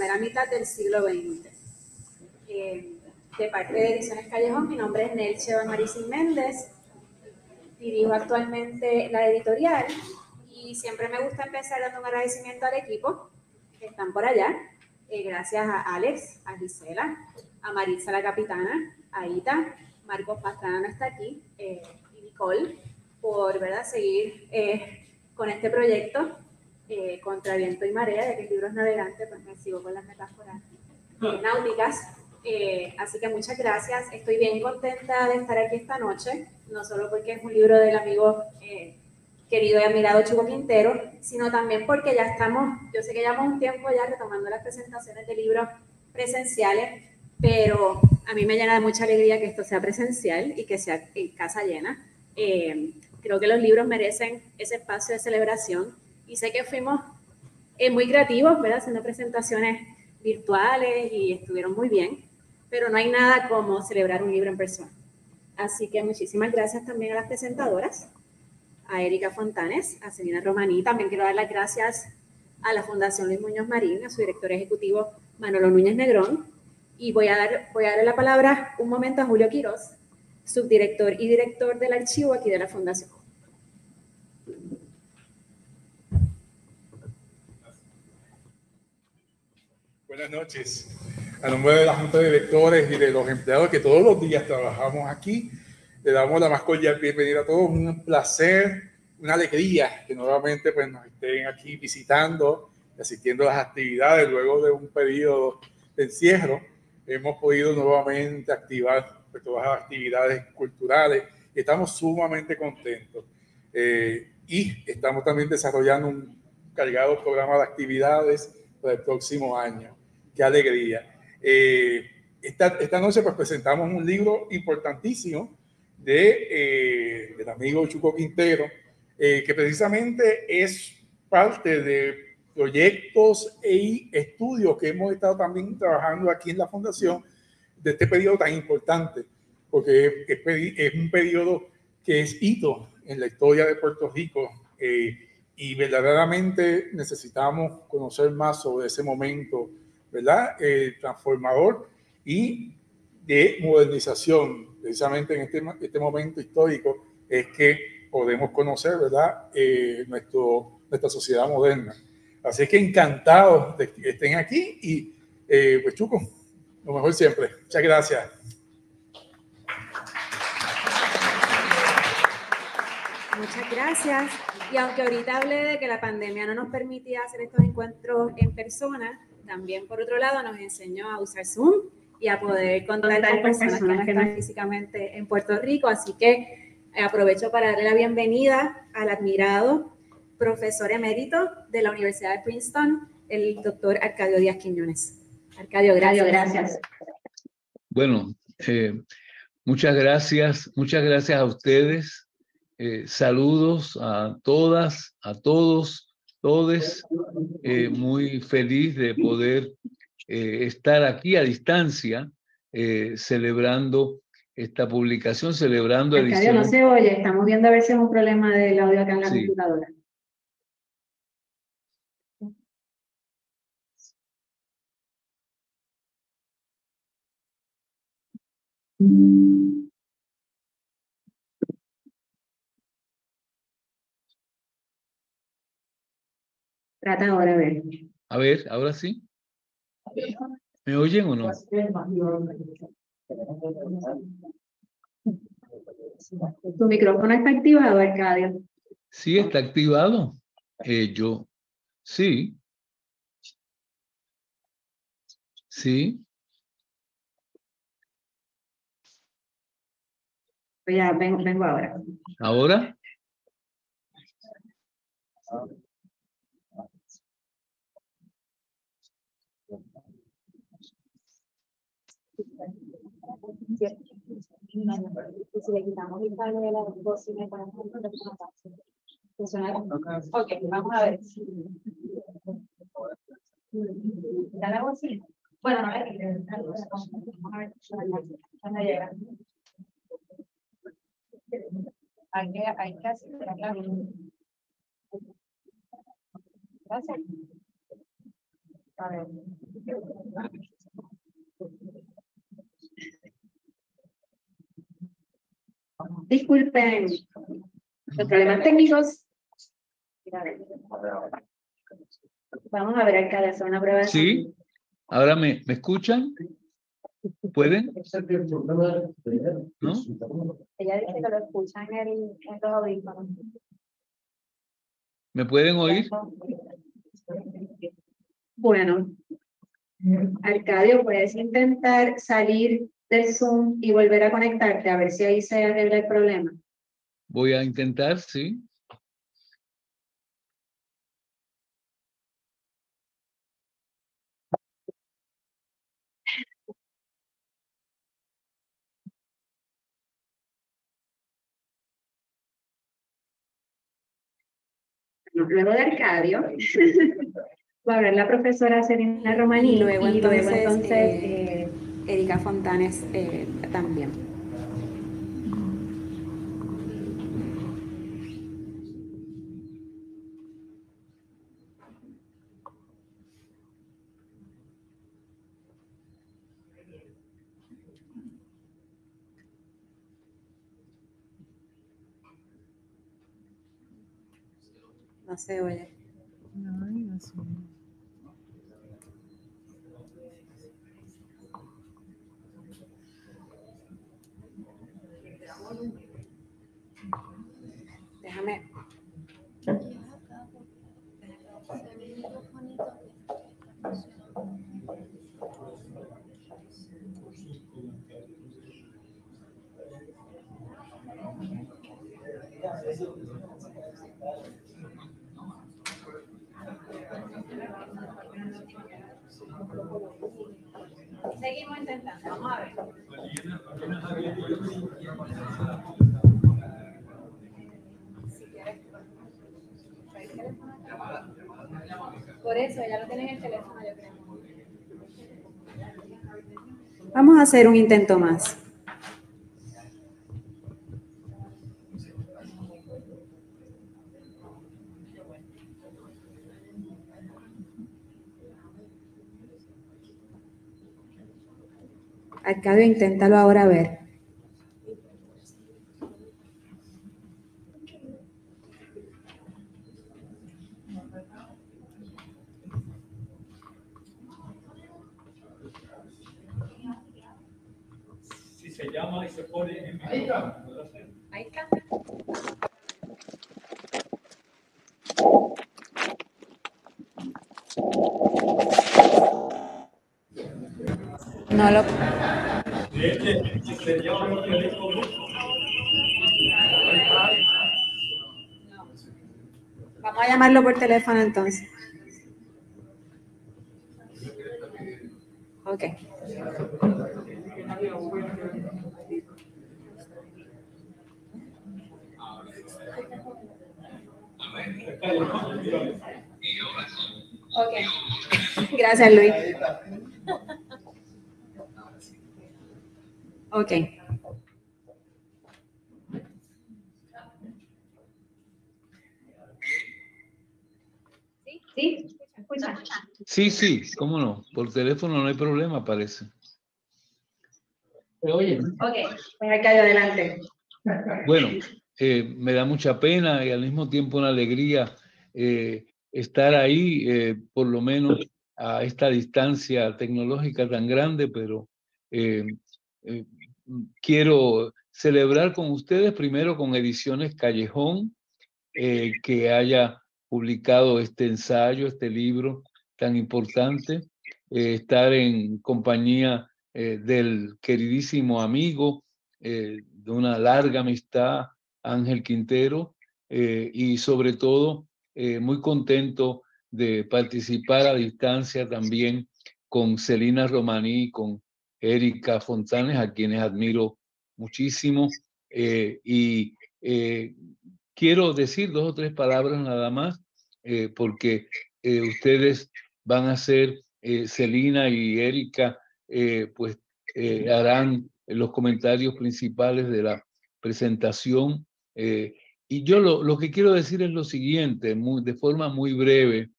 primera mitad del siglo XX. De parte de Ediciones Callejón, mi nombre es Nelce Maricín Méndez, dirijo actualmente la editorial y siempre me gusta empezar dando un agradecimiento al equipo que están por allá, gracias a Alex, a Gisela, a Maritza la capitana, a Ita, Marcos Pastrana no está aquí, y Nicole, por seguir con este proyecto, Contra Viento y Marea, ya que el libro es navegante, pues me sigo con las metáforas náuticas. Así que muchas gracias, estoy bien contenta de estar aquí esta noche, no solo porque es un libro del amigo querido y admirado Chuco Quintero, sino también porque ya estamos, yo sé que llevamos un tiempo ya retomando las presentaciones de libros presenciales, pero a mí me llena de mucha alegría que esto sea presencial y que sea en casa llena. Creo que los libros merecen ese espacio de celebración y sé que fuimos muy creativos, haciendo presentaciones virtuales y estuvieron muy bien, pero no hay nada como celebrar un libro en persona. Así que muchísimas gracias también a las presentadoras, a Erika Fontanes, a Selena Romaní. También quiero dar las gracias a la Fundación Luis Muñoz Marín, a su director ejecutivo Manolo Núñez Negrón, y voy a darle la palabra un momento a Julio Quiroz, subdirector y director del archivo aquí de la Fundación. Buenas noches. A nombre de la Junta de Directores y de los empleados que todos los días trabajamos aquí, le damos la más cordial bienvenida a todos. Un placer, una alegría que nuevamente pues, nos estén aquí visitando, asistiendo a las actividades. Luego de un periodo de encierro, hemos podido nuevamente activar pues, todas las actividades culturales y estamos sumamente contentos. Y estamos también desarrollando un cargado programa de actividades para el próximo año. ¡Qué alegría! Esta noche pues presentamos un libro importantísimo del amigo Chuco Quintero, que precisamente es parte de proyectos y estudios que hemos estado también trabajando aquí en la Fundación de este periodo tan importante, porque es un periodo que es hito en la historia de Puerto Rico, y verdaderamente necesitamos conocer más sobre ese momento, ¿verdad? Transformador y de modernización. Precisamente en este momento histórico es que podemos conocer, ¿verdad? Nuestra sociedad moderna. Así es que encantados de que estén aquí y pues Chuco, lo mejor siempre. Muchas gracias. Muchas gracias. Y aunque ahorita hablé de que la pandemia no nos permitía hacer estos encuentros en persona, también por otro lado nos enseñó a usar Zoom y a poder contar con personas que no están físicamente en Puerto Rico. Así que aprovecho para darle la bienvenida al admirado profesor emérito de la Universidad de Princeton, el doctor Arcadio Díaz Quiñones. Arcadio, gracias. Bueno, muchas gracias a ustedes. Saludos a todas, a todos, todes. Muy feliz de poder estar aquí a distancia celebrando esta publicación, celebrando Arcadio, no se oye, estamos viendo a ver si es un problema del audio acá en la computadora. Trata ahora a ver. A ver, ahora sí. ¿Me oyen o no? Tu micrófono está activado, Arcadio. Sí, está activado. Sí. Sí. Pues ya, vengo ahora. ¿Ahora? Si le quitamos el cable de la bocina y ponemos el teléfono acá. ¿Funciona? Ok, vamos a ver. ¿Está la bocina? Bueno, no le quiten. Vamos a ver cuándo llega. Hay que hacer la. Gracias. A ver. Disculpen los problemas técnicos. Vamos a ver acá de hacer una prueba de Sí, sonido. ahora me escuchan. ¿Pueden? ¿No? Ella dice que lo escucha en los audífonos. ¿Me pueden oír? Bueno, Arcadio, puedes intentar salir del Zoom y volver a conectarte a ver si ahí se arregla el problema. Voy a intentar, sí. Luego de Arcadio, va a hablar la profesora Selena Romaní y luego entonces Erika Fontanes también. No se oye. Déjame. Seguimos intentando, vamos a ver. Por eso, ya lo tienen en el teléfono, yo creo. Vamos a hacer un intento más. Arcadio, inténtalo ahora a ver. Si se llama y se pone en Ahí está. No lo. si se llama el teléfono. Vamos a llamarlo por teléfono entonces. Ok. Ok. Gracias, Luis. Ok. ¿Sí? ¿Escucha? Sí, sí, cómo no. Por teléfono no hay problema, parece. Oye. Ok. Pues Arcadio, adelante. Bueno, me da mucha pena y al mismo tiempo una alegría estar ahí, por lo menos a esta distancia tecnológica tan grande, pero quiero celebrar con ustedes primero con Ediciones Callejón, que haya publicado este ensayo, este libro tan importante, estar en compañía del queridísimo amigo de una larga amistad, Ángel Quintero, y sobre todo muy contento de participar a distancia también con Selena Romaní, con Erika Fontanes, a quienes admiro muchísimo, y quiero decir 2 o 3 palabras nada más, porque ustedes van a ser, Selena y Erika, pues harán los comentarios principales de la presentación. Y yo lo que quiero decir es lo siguiente, de forma muy breve,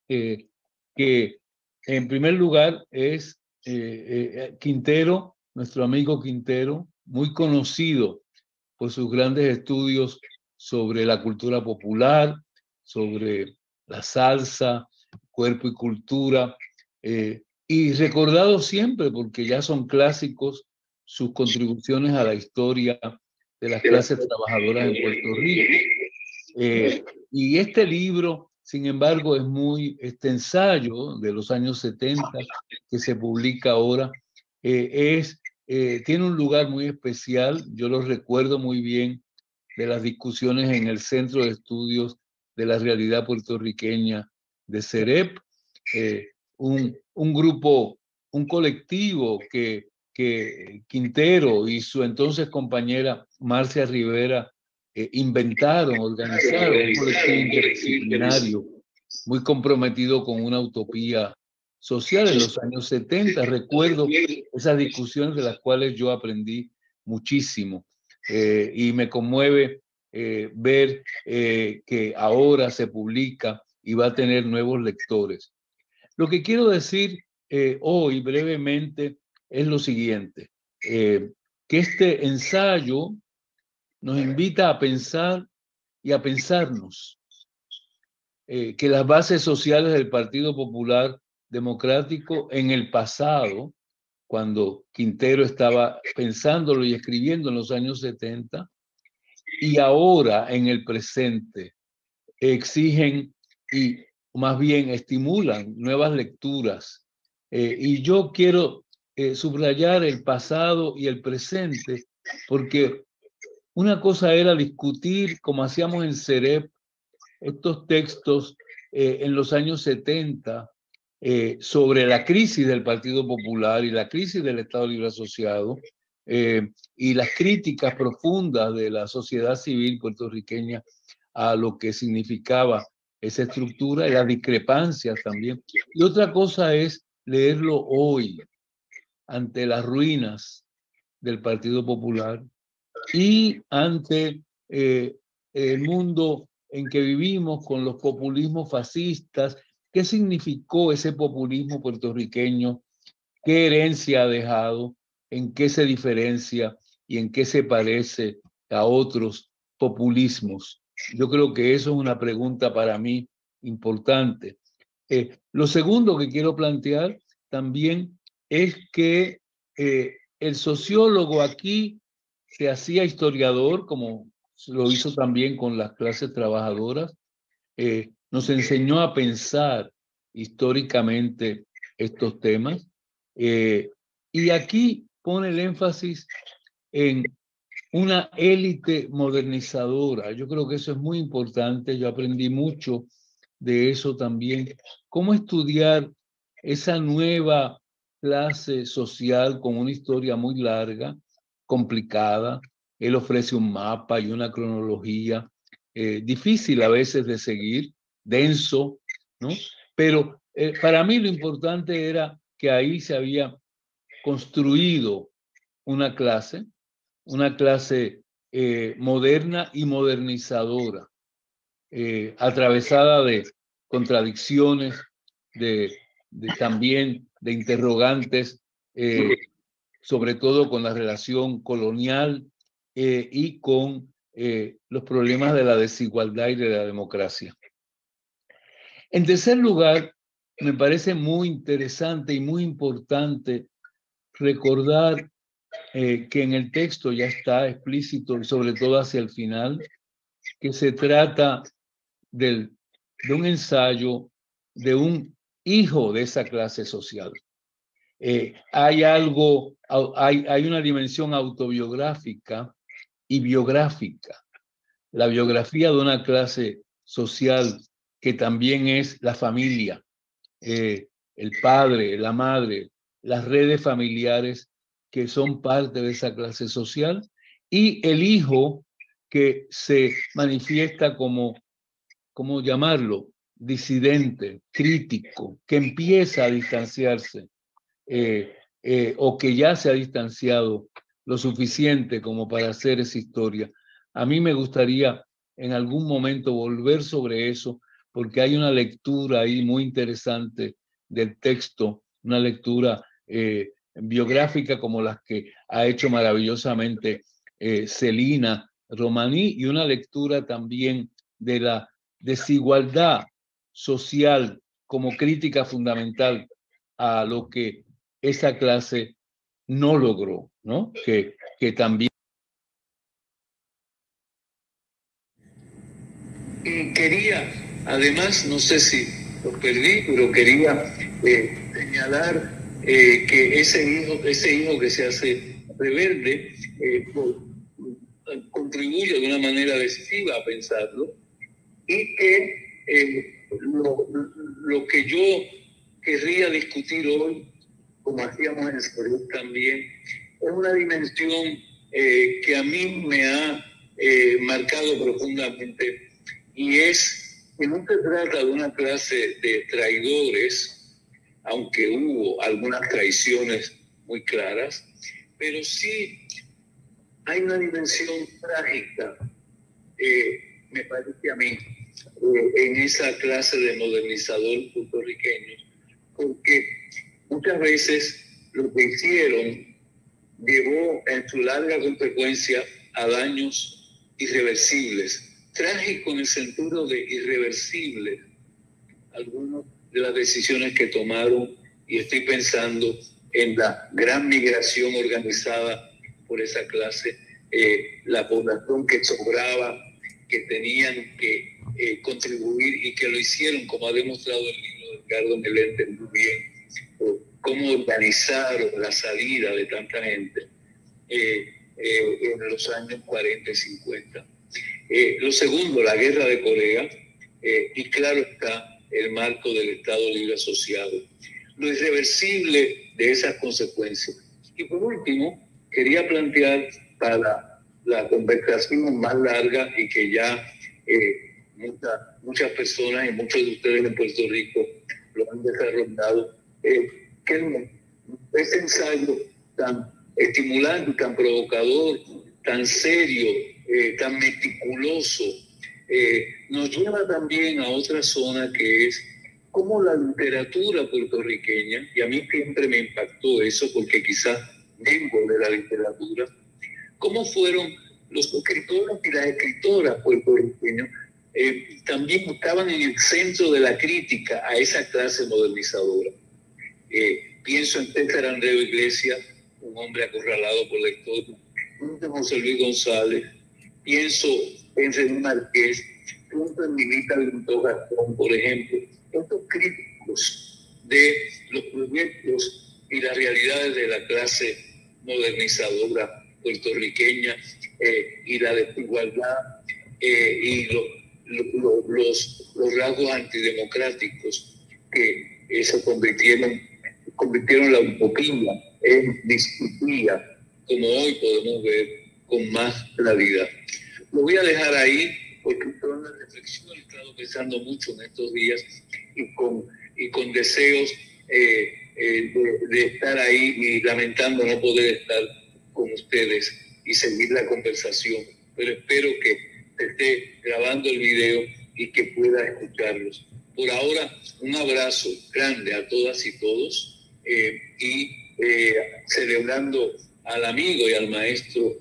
que En primer lugar es Quintero, nuestro amigo Quintero, muy conocido por sus grandes estudios sobre la cultura popular, sobre la salsa, cuerpo y cultura, y recordado siempre porque ya son clásicos sus contribuciones a la historia de las clases trabajadoras en Puerto Rico. Y este libro, sin embargo, es este ensayo de los años 70 que se publica ahora, tiene un lugar muy especial. Yo lo recuerdo muy bien de las discusiones en el Centro de Estudios de la Realidad Puertorriqueña de CEREP, un grupo, un colectivo que Quintero y su entonces compañera Marcia Rivera inventaron, organizaron un colectivo interdisciplinario muy comprometido con una utopía social en los años 70. Recuerdo esas discusiones de las cuales yo aprendí muchísimo, y me conmueve ver que ahora se publica y va a tener nuevos lectores. Lo que quiero decir hoy brevemente es lo siguiente, que este ensayo nos invita a pensar y a pensarnos que las bases sociales del Partido Popular Democrático en el pasado, cuando Quintero estaba pensándolo y escribiendo en los años 70, y ahora en el presente, exigen y más bien estimulan nuevas lecturas. Y yo quiero subrayar el pasado y el presente, porque una cosa era discutir, como hacíamos en CEREP, estos textos en los años 70 sobre la crisis del Partido Popular y la crisis del Estado Libre Asociado, y las críticas profundas de la sociedad civil puertorriqueña a lo que significaba esa estructura y las discrepancias también. Y otra cosa es leerlo hoy, ante las ruinas del Partido Popular y ante el mundo en que vivimos con los populismos fascistas. ¿Qué significó ese populismo puertorriqueño? ¿Qué herencia ha dejado? ¿En qué se diferencia y en qué se parece a otros populismos? Yo creo que eso es una pregunta para mí importante. Lo segundo que quiero plantear también es que el sociólogo aquí se hacía historiador, como lo hizo también con las clases trabajadoras, nos enseñó a pensar históricamente estos temas, y aquí pone el énfasis en una élite modernizadora. Yo creo que eso es muy importante. Yo aprendí mucho de eso también. Cómo estudiar esa nueva clase social con una historia muy larga, complicada. Él ofrece un mapa y una cronología difícil a veces de seguir, denso, ¿no? Pero para mí lo importante era que ahí se había construido una clase moderna y modernizadora, atravesada de contradicciones, también de interrogantes, sobre todo con la relación colonial y con los problemas de la desigualdad y de la democracia. En tercer lugar, me parece muy interesante y muy importante recordar que en el texto ya está explícito, y sobre todo hacia el final, que se trata de un ensayo de un hijo de esa clase social. Hay una dimensión autobiográfica y biográfica. La biografía de una clase social que también es la familia, el padre, la madre, las redes familiares que son parte de esa clase social, y el hijo que se manifiesta como, ¿cómo llamarlo?, disidente, crítico, que empieza a distanciarse, o que ya se ha distanciado lo suficiente como para hacer esa historia. A mí me gustaría en algún momento volver sobre eso, porque hay una lectura ahí muy interesante del texto, una lectura biográfica como las que ha hecho maravillosamente Celina Romaní, y una lectura también de la desigualdad social como crítica fundamental a lo que esa clase no logró, ¿no? Que también. Y quería, además, no sé si lo perdí, pero quería señalar que ese hijo que se hace rebelde contribuye de una manera decisiva a pensarlo, y que lo que yo querría discutir hoy, como hacíamos en el también, es una dimensión que a mí me ha marcado profundamente, y es que no se trata de una clase de traidores, aunque hubo algunas traiciones muy claras, pero sí hay una dimensión trágica, me parece a mí, en esa clase de modernizador puertorriqueño, porque muchas veces lo que hicieron llevó en su larga consecuencia a daños irreversibles. Trágico en el sentido de irreversible algunas de las decisiones que tomaron, y estoy pensando en la gran migración organizada por esa clase, la población que sobraba, que tenían que contribuir y que lo hicieron, como ha demostrado el libro de Ricardo Melente muy bien, cómo organizaron la salida de tanta gente en los años 40 y 50. Lo segundo, la guerra de Corea, y claro está el marco del Estado Libre Asociado, lo irreversible de esas consecuencias. Y por último, quería plantear para la conversación más larga, y que ya muchas personas y muchos de ustedes en Puerto Rico lo han desarrollado, que ese ensayo tan estimulante, tan provocador, tan serio, tan meticuloso, nos lleva también a otra zona, que es cómo la literatura puertorriqueña, y a mí siempre me impactó eso porque quizás vengo de la literatura, cómo fueron los escritores y las escritoras puertorriqueños también estaban en el centro de la crítica a esa clase modernizadora. Pienso en César Andreu Iglesias, un hombre acorralado por la historia, pienso en José Luis González, pienso en René Márquez, pienso en Milita Vinto Gastón, por ejemplo. Estos críticos de los proyectos y las realidades de la clase modernizadora puertorriqueña, y la desigualdad y los rasgos antidemocráticos que se convirtieron la utopía en distopía, como hoy podemos ver con más claridad. Lo voy a dejar ahí porque es una reflexión que he estado pensando mucho en estos días, y con deseos de estar ahí, y lamentando no poder estar con ustedes y seguir la conversación, pero espero que esté grabando el video y que pueda escucharlos. Por ahora, un abrazo grande a todas y todos, y celebrando al amigo y al maestro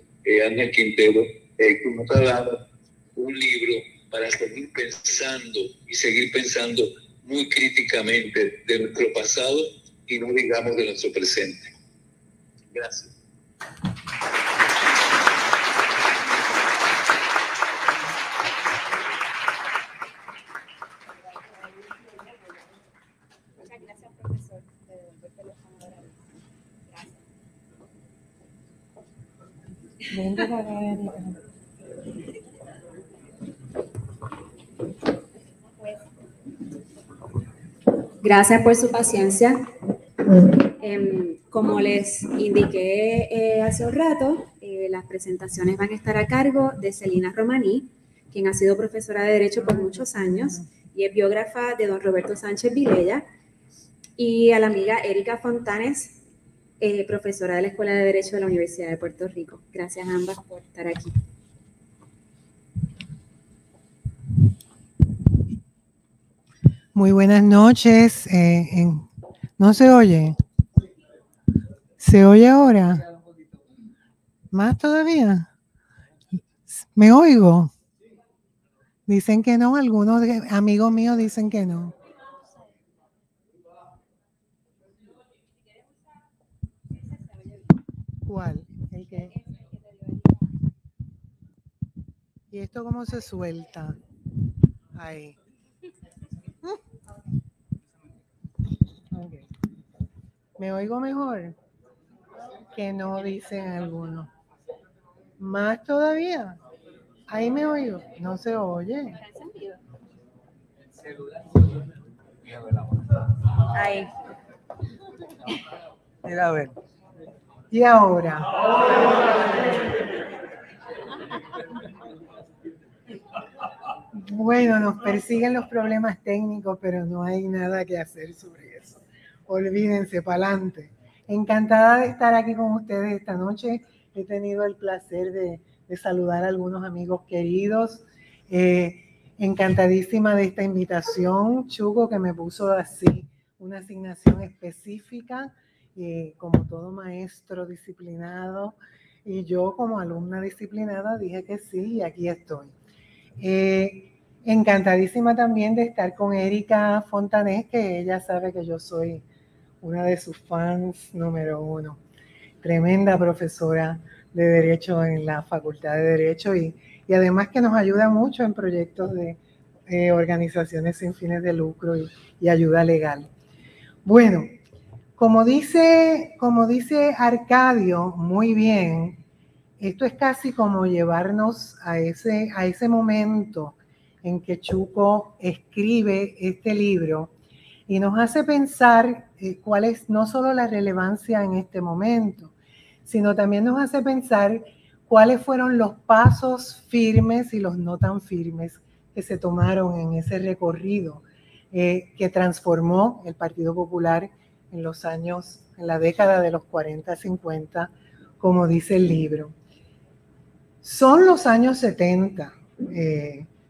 Ángel Quintero, que nos ha dado un libro para seguir pensando y seguir pensando muy críticamente de nuestro pasado, y no digamos de nuestro presente. Gracias. Muchas gracias, profesor. Gracias por su paciencia. Como les indiqué hace un rato, las presentaciones van a estar a cargo de Celina Romaní, quien ha sido profesora de Derecho por muchos años y es biógrafa de don Roberto Sánchez Vilella, y a la amiga Erika Fontanes, profesora de la Escuela de Derecho de la Universidad de Puerto Rico. Gracias a ambas por estar aquí. Muy buenas noches. En ¿No se oye? ¿Se oye ahora? ¿Más todavía? ¿Me oigo? Dicen que no, algunos amigos míos dicen que no. ¿Cuál? ¿El qué? ¿Y esto cómo se suelta? Ahí. Okay. ¿Me oigo mejor? Que no dicen algunos. ¿Más todavía? Ahí me oigo. No se oye. Ahí. Mira, a ver. ¿Y ahora? Bueno, nos persiguen los problemas técnicos, pero no hay nada que hacer sobre eso. Olvídense, para adelante. Encantada de estar aquí con ustedes esta noche. He tenido el placer de saludar a algunos amigos queridos. Encantadísima de esta invitación, Chuco, que me puso así una asignación específica, como todo maestro disciplinado. Y yo, como alumna disciplinada, dije que sí y aquí estoy. Encantadísima también de estar con Erika Fontanés, que ella sabe que yo soy una de sus fans número 1. Tremenda profesora de Derecho en la Facultad de Derecho y además que nos ayuda mucho en proyectos de organizaciones sin fines de lucro y ayuda legal. Bueno, como dice Arcadio muy bien, esto es casi como llevarnos a ese momento en que Chuco escribe este libro y nos hace pensar cuál es no solo la relevancia en este momento, sino también nos hace pensar cuáles fueron los pasos firmes y los no tan firmes que se tomaron en ese recorrido que transformó el Partido Popular en la década de los 40-50, como dice el libro. Son los años 70.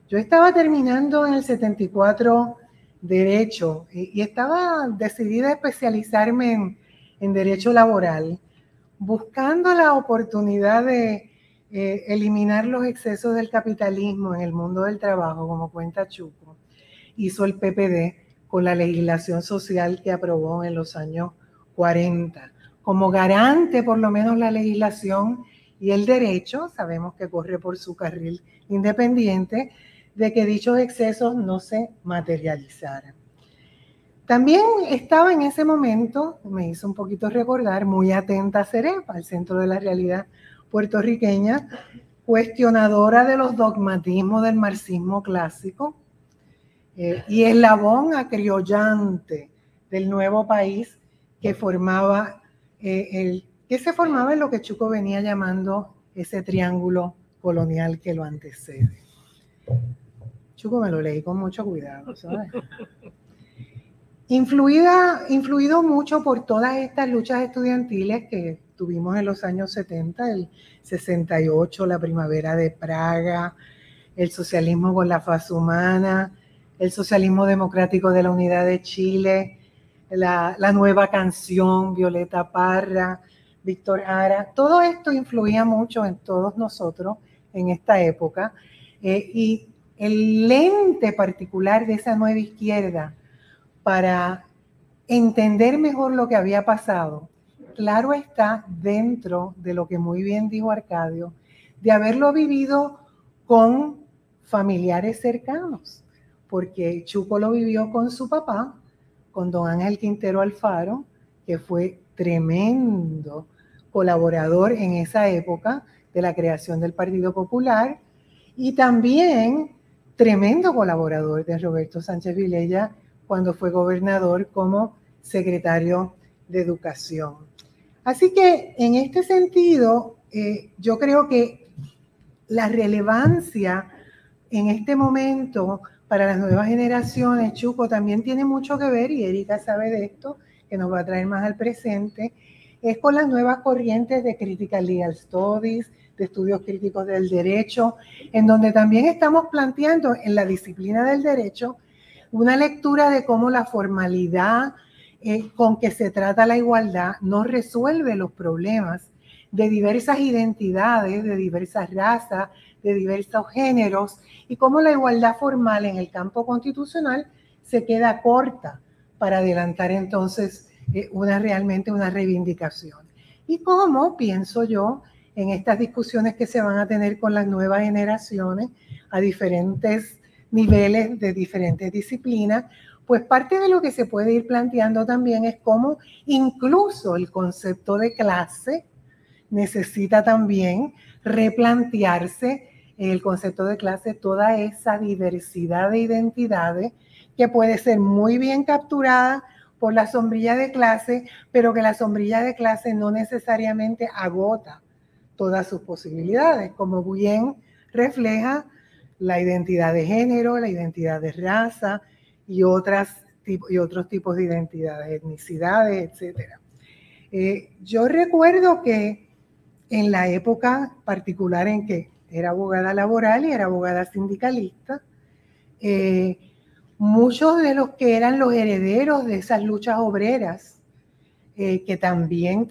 Yo estaba terminando en el 74 Derecho y estaba decidida a especializarme en Derecho Laboral, buscando la oportunidad de eliminar los excesos del capitalismo en el mundo del trabajo, como cuenta Chuco. Hizo el PPD con la legislación social que aprobó en los años 40. Como garante, por lo menos, la legislación y el derecho, sabemos que corre por su carril independiente, de que dichos excesos no se materializaran. También estaba en ese momento, me hizo un poquito recordar, muy atenta a CEREPA, al Centro de la Realidad Puertorriqueña, cuestionadora de los dogmatismos del marxismo clásico y eslabón acriollante del nuevo país que se formaba en lo que Chuco venía llamando ese triángulo colonial que lo antecede. Chuco, me lo leí con mucho cuidado, ¿sabes? Influido mucho por todas estas luchas estudiantiles que tuvimos en los años 70, el 68, la primavera de Praga, el socialismo con la faz humana, el socialismo democrático de la Unidad de Chile, la nueva canción, Violeta Parra, Víctor Jara. Todo esto influía mucho en todos nosotros en esta época y el lente particular de esa nueva izquierda para entender mejor lo que había pasado, claro está, dentro de lo que muy bien dijo Arcadio, de haberlo vivido con familiares cercanos, porque Chuco lo vivió con su papá, con don Ángel Quintero Alfaro, que fue tremendo colaborador en esa época de la creación del Partido Popular, y también tremendo colaborador de Roberto Sánchez Vilella cuando fue gobernador como secretario de Educación. Así que en este sentido, yo creo que la relevancia en este momento para las nuevas generaciones, Chuco, también tiene mucho que ver, y Erika sabe de esto, que nos va a traer más al presente, es con las nuevas corrientes de Critical Legal Studies, de estudios críticos del derecho, en donde también estamos planteando en la disciplina del derecho una lectura de cómo la formalidad con que se trata la igualdad no resuelve los problemas de diversas identidades, de diversas razas, de diversos géneros, y cómo la igualdad formal en el campo constitucional se queda corta para adelantar entonces realmente una reivindicación. Y cómo, pienso yo, en estas discusiones que se van a tener con las nuevas generaciones a diferentes niveles de diferentes disciplinas, pues parte de lo que se puede ir planteando también es cómo incluso el concepto de clase necesita también replantearse el concepto de clase, toda esa diversidad de identidades que puede ser muy bien capturada por la sombrilla de clase, pero que la sombrilla de clase no necesariamente agota todas sus posibilidades, como bien refleja la identidad de género, la identidad de raza y otros tipos de identidades, etnicidades, etc. Yo recuerdo que en la época particular en que era abogada laboral y era abogada sindicalista, muchos de los que eran los herederos de esas luchas obreras, que también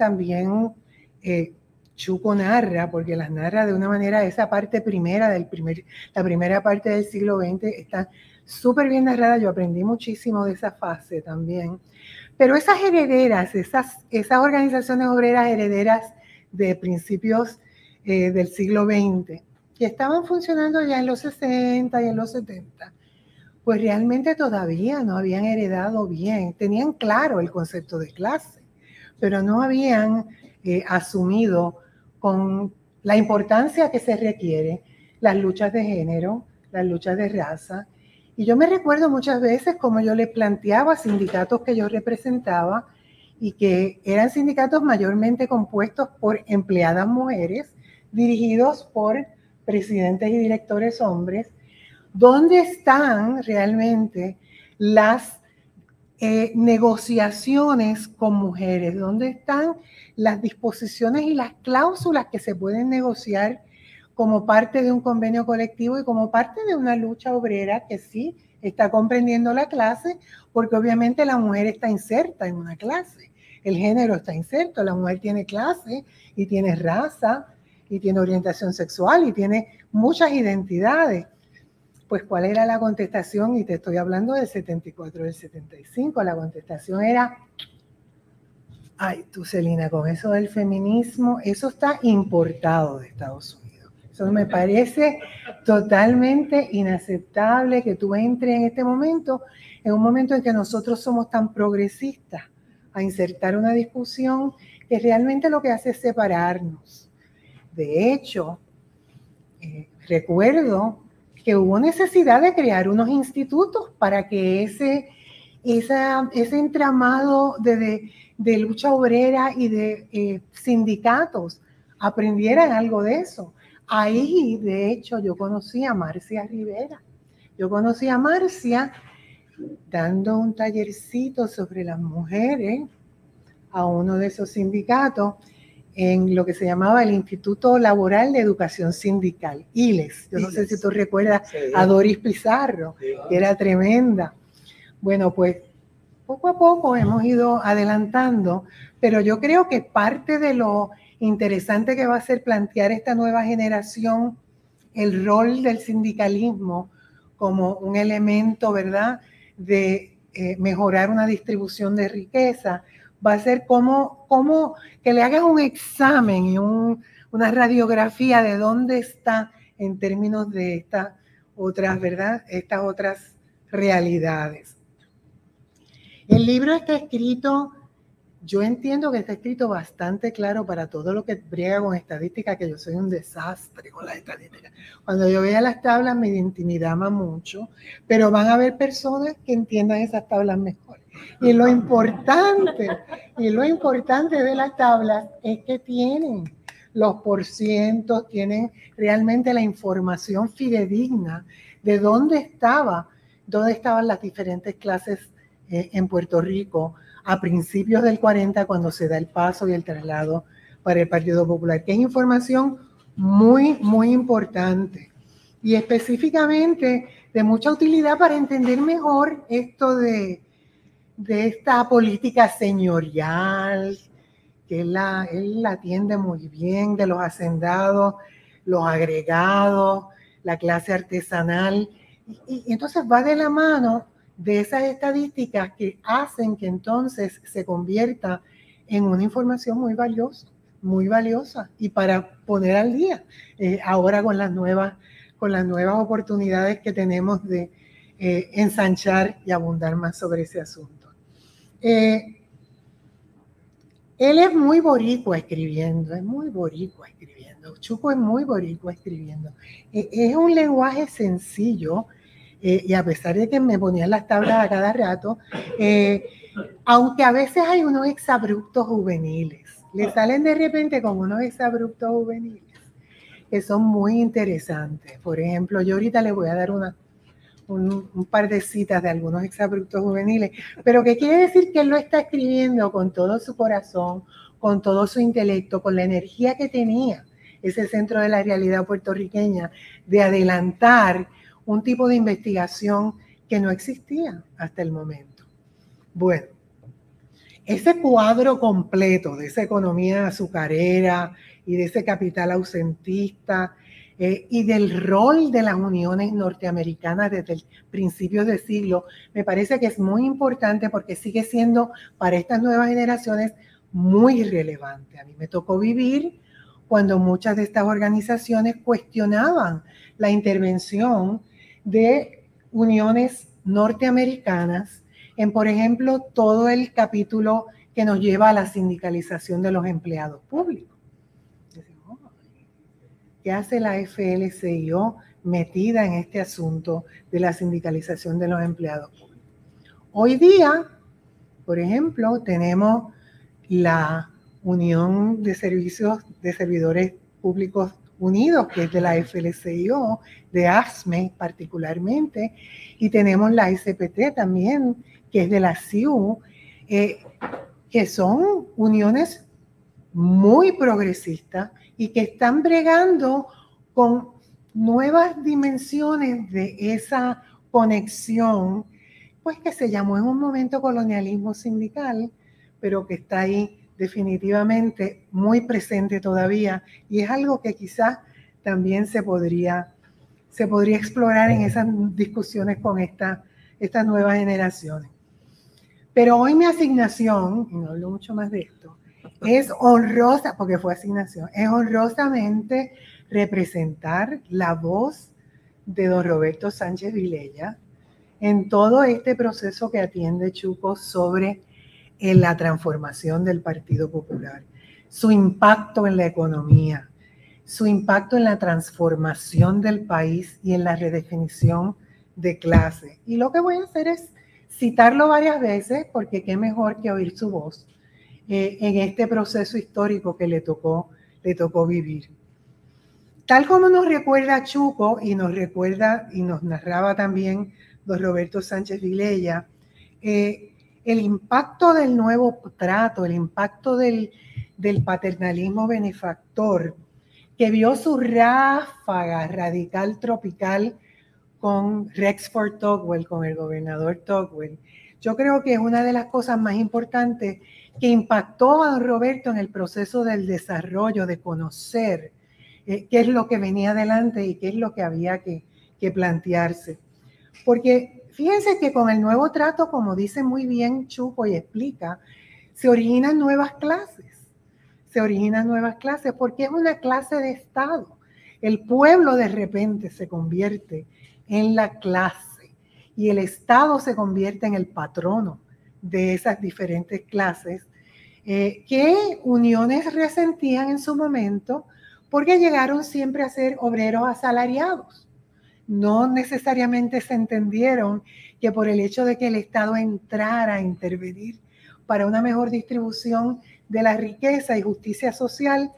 Chuco narra, porque las narra de una manera, esa parte primera la primera parte del siglo XX está súper bien narrada. Yo aprendí muchísimo de esa fase también. Pero esas herederas, esas organizaciones obreras herederas de principios del siglo XX, que estaban funcionando ya en los 60 y en los 70, pues realmente todavía no habían heredado bien. Tenían claro el concepto de clase, pero no habían asumido con la importancia que se requiere las luchas de género, las luchas de raza. Y yo me recuerdo muchas veces como yo le planteaba a sindicatos que yo representaba y que eran sindicatos mayormente compuestos por empleadas mujeres, dirigidos por presidentes y directores hombres, ¿dónde están realmente las negociaciones con mujeres? ¿Dónde están las disposiciones y las cláusulas que se pueden negociar como parte de un convenio colectivo y como parte de una lucha obrera que sí está comprendiendo la clase? Porque obviamente la mujer está inserta en una clase, el género está inserto, la mujer tiene clase y tiene raza y tiene orientación sexual y tiene muchas identidades. Pues, ¿cuál era la contestación? Y te estoy hablando del 74, del 75. La contestación era, ay, tú, Celina, con eso del feminismo, eso está importado de Estados Unidos. Eso me parece totalmente inaceptable que tú entres en este momento, en un momento en que nosotros somos tan progresistas, a insertar una discusión que realmente lo que hace es separarnos. De hecho, recuerdo que hubo necesidad de crear unos institutos para que ese entramado de lucha obrera y de sindicatos aprendieran algo de eso. Ahí, de hecho, yo conocí a Marcia Rivera. Yo conocí a Marcia dando un tallercito sobre las mujeres a uno de esos sindicatos en lo que se llamaba el Instituto Laboral de Educación Sindical, ILES. Yo no sé si tú recuerdas a Doris Pizarro, que era tremenda. Bueno, pues poco a poco hemos ido adelantando, pero yo creo que parte de lo interesante que va a ser plantear esta nueva generación el rol del sindicalismo como un elemento, ¿verdad?, de mejorar una distribución de riqueza, va a ser como que le hagas un examen y una radiografía de dónde está en términos de estas otras, ¿verdad?, estas otras realidades. El libro está escrito, yo entiendo que está escrito bastante claro para todo lo que briega con estadística, que yo soy un desastre con las estadísticas. Cuando yo veía las tablas me intimidaba mucho, pero van a haber personas que entiendan esas tablas mejor. Y lo importante de las tablas es que tienen los porcientos, tienen realmente la información fidedigna de dónde estaban las diferentes clases en Puerto Rico a principios del 40, cuando se da el paso y el traslado para el Partido Popular, que es información muy, muy importante y específicamente de mucha utilidad para entender mejor esto de esta política señorial, que él la atiende muy bien, de los hacendados, los agregados, la clase artesanal, y entonces va de la mano de esas estadísticas que hacen que entonces se convierta en una información muy valiosa, y para poner al día, ahora con las nuevas oportunidades que tenemos de ensanchar y abundar más sobre ese asunto. Él es muy boricua escribiendo, Chuco es muy boricua escribiendo. Es un lenguaje sencillo, y a pesar de que me ponían las tablas a cada rato, aunque a veces hay unos exabruptos juveniles, le salen de repente como unos exabruptos juveniles que son muy interesantes. Por ejemplo, yo ahorita le voy a dar un par de citas de algunos exabruptos juveniles, pero que quiere decir que él lo está escribiendo con todo su corazón, con todo su intelecto, con la energía que tenía ese centro de la realidad puertorriqueña de adelantar un tipo de investigación que no existía hasta el momento. Bueno, ese cuadro completo de esa economía azucarera y de ese capital ausentista, y del rol de las uniones norteamericanas desde el principio del siglo, me parece que es muy importante porque sigue siendo para estas nuevas generaciones muy relevante. A mí me tocó vivir cuando muchas de estas organizaciones cuestionaban la intervención de uniones norteamericanas en, por ejemplo, todo el capítulo que nos lleva a la sindicalización de los empleados públicos. ¿Qué hace la AFL-CIO metida en este asunto de la sindicalización de los empleados públicos? Hoy día, por ejemplo, tenemos la Unión de Servidores Públicos Unidos, que es de la AFL-CIO, de ASME particularmente, y tenemos la SPT también, que es de la CIU, que son uniones muy progresistas y que están bregando con nuevas dimensiones de esa conexión, pues que se llamó en un momento colonialismo sindical, pero que está ahí definitivamente muy presente todavía, y es algo que quizás también se podría explorar en esas discusiones con estas nuevas generaciones. Pero hoy mi asignación, y no hablo mucho más de esto, es honrosa, porque fue asignación, es honrosamente representar la voz de don Roberto Sánchez Vilella en todo este proceso que atiende Chuco sobre la transformación del Partido Popular, su impacto en la economía, su impacto en la transformación del país y en la redefinición de clase. Y lo que voy a hacer es citarlo varias veces, porque qué mejor que oír su voz en este proceso histórico que le tocó vivir. Tal como nos recuerda Chuco y nos narraba también don Roberto Sánchez Vilella, el impacto del nuevo trato, el impacto del paternalismo benefactor, que vio su ráfaga radical tropical con Rexford Tugwell, con el gobernador Tugwell. Yo creo que es una de las cosas más importantes que impactó a don Roberto en el proceso del desarrollo, de conocer qué es lo que venía adelante y qué es lo que había que plantearse. Porque fíjense que con el nuevo trato, como dice muy bien Chuco y explica, se originan nuevas clases. Porque es una clase de Estado. El pueblo de repente se convierte en la clase y el Estado se convierte en el patrono de esas diferentes clases que uniones resentían en su momento porque llegaron siempre a ser obreros asalariados. No necesariamente se entendieron que por el hecho de que el Estado entrara a intervenir para una mejor distribución de la riqueza y justicia social,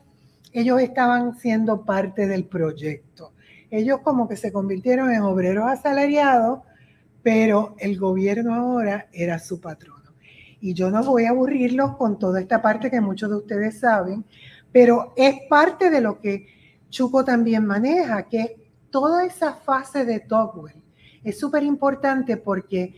ellos estaban siendo parte del proyecto. Ellos como que se convirtieron en obreros asalariados, pero el gobierno ahora era su patrono. Y yo no voy a aburrirlos con toda esta parte que muchos de ustedes saben, pero es parte de lo que Chuco también maneja, que toda esa fase de Tugwell es súper importante porque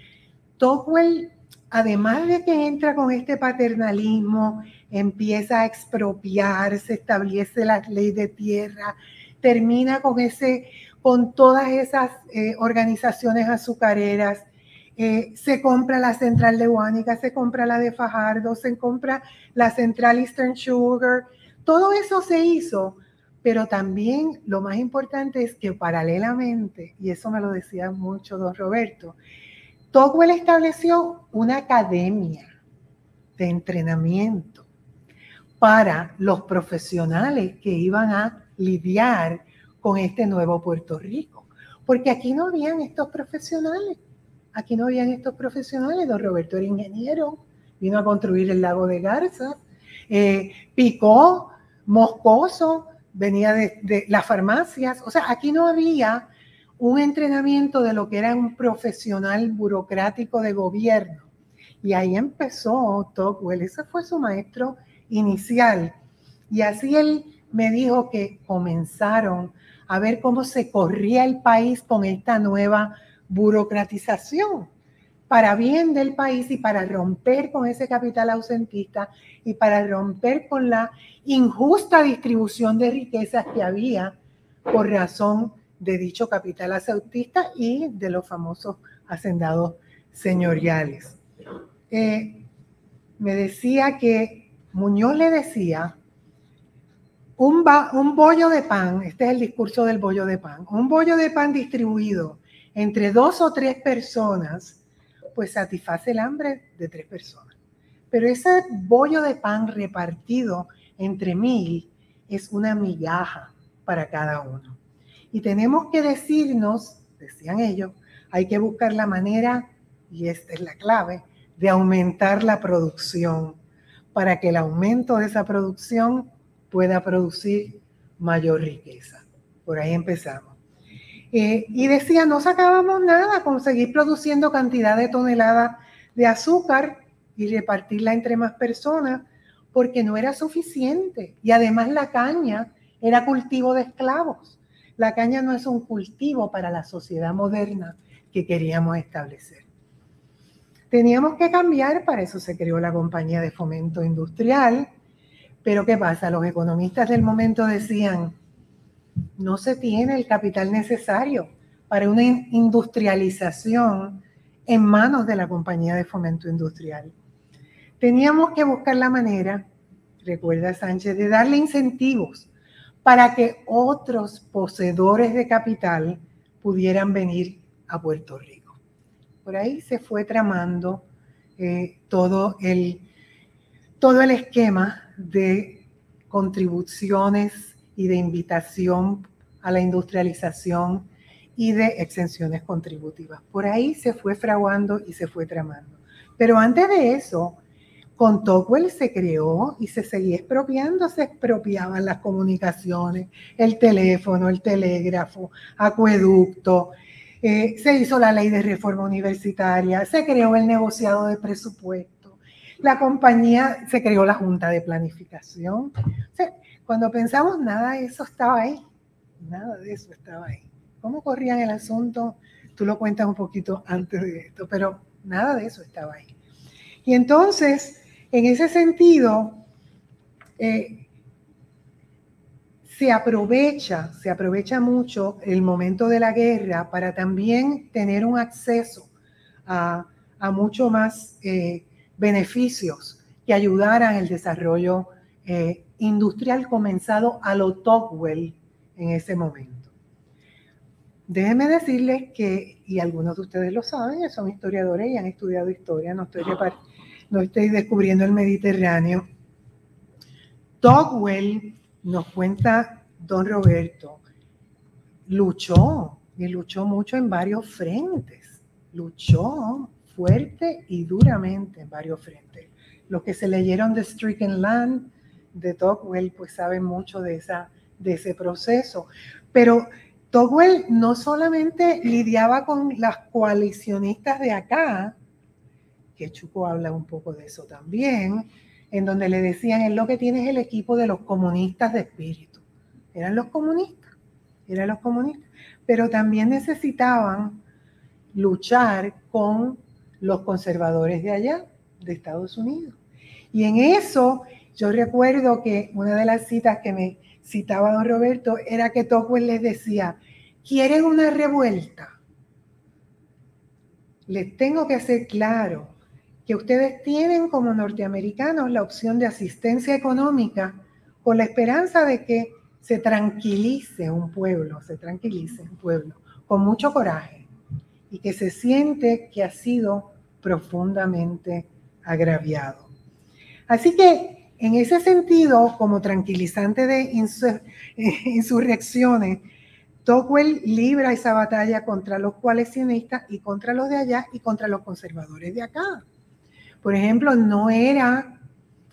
Tugwell además de que entra con este paternalismo, empieza a expropiar, se establece la ley de tierra, termina con todas esas organizaciones azucareras, se compra la central de Guánica, se compra la de Fajardo, se compra la central Eastern Sugar, todo eso se hizo, pero también lo más importante es que paralelamente, y eso me lo decía mucho don Roberto, Tocqueville estableció una academia de entrenamiento para los profesionales que iban a lidiar con este nuevo Puerto Rico. Porque aquí no habían estos profesionales. Aquí no habían estos profesionales. Don Roberto era ingeniero, vino a construir el lago de Garza. Picó, Moscoso, venía de las farmacias. O sea, aquí no había un entrenamiento de lo que era un profesional burocrático de gobierno. Y ahí empezó Tocqueville, ese fue su maestro inicial. Y así él me dijo que comenzaron a ver cómo se corría el país con esta nueva burocratización, para bien del país y para romper con ese capital ausentista y para romper con la injusta distribución de riquezas que había por razón de dicho capital ausentista y de los famosos hacendados señoriales. Me decía que Muñoz le decía, un bollo de pan, este es el discurso del bollo de pan, un bollo de pan distribuido entre 2 o 3 personas, pues satisface el hambre de 3 personas. Pero ese bollo de pan repartido entre 1000 es una migaja para cada uno. Y tenemos que decirnos, decían ellos, hay que buscar la manera, y esta es la clave, de aumentar la producción para que el aumento de esa producción pueda producir mayor riqueza. Por ahí empezamos. Y decía, no sacábamos nada con seguir produciendo cantidad de toneladas de azúcar y repartirla entre más personas, porque no era suficiente. Y además la caña era cultivo de esclavos. La caña no es un cultivo para la sociedad moderna que queríamos establecer. Teníamos que cambiar, para eso se creó la Compañía de Fomento Industrial, pero ¿qué pasa? Los economistas del momento decían, no se tiene el capital necesario para una industrialización en manos de la Compañía de Fomento Industrial. Teníamos que buscar la manera, recuerda Sánchez, de darle incentivos para que otros poseedores de capital pudieran venir a Puerto Rico. Por ahí se fue tramando todo el esquema de contribuciones y de invitación a la industrialización y de exenciones contributivas. Por ahí se fue fraguando y se fue tramando. Pero antes de eso, con Tocqueville se creó y se seguía expropiando, se expropiaban las comunicaciones, el teléfono, el telégrafo, acueducto, se hizo la ley de reforma universitaria, se creó el negociado de presupuesto, la compañía, se creó la junta de planificación. O sea, cuando pensamos, nada de eso estaba ahí, nada de eso estaba ahí. ¿Cómo corrían el asunto? Tú lo cuentas un poquito antes de esto, pero nada de eso estaba ahí. Y entonces, en ese sentido, se aprovecha mucho el momento de la guerra para también tener un acceso a mucho más beneficios que ayudaran el desarrollo industrial comenzado a lo Tocqueville en ese momento. Déjenme decirles que, y algunos de ustedes lo saben, son historiadores y han estudiado historia, no estoy descubriendo el Mediterráneo. Tocqueville, nos cuenta don Roberto, luchó mucho en varios frentes, luchó fuerte y duramente en varios frentes. Los que se leyeron The Stricken Land de Tocqueville, pues saben mucho de ese proceso. Pero Tocqueville no solamente lidiaba con las coalicionistas de acá, que Chuco habla un poco de eso también, en donde le decían, es lo que tienes el equipo de los comunistas de espíritu. Eran los comunistas, pero también necesitaban luchar con los conservadores de allá, de Estados Unidos. Y en eso yo recuerdo que una de las citas que me citaba don Roberto era que Tocqueville les decía, ¿quieren una revuelta? Les tengo que hacer claro que ustedes tienen como norteamericanos la opción de asistencia económica con la esperanza de que se tranquilice un pueblo con mucho coraje y que se siente que ha sido profundamente agraviado. Así que en ese sentido, como tranquilizante de insurrecciones, Tocqueville libra esa batalla contra los coalicionistas y contra los de allá y contra los conservadores de acá. Por ejemplo, no era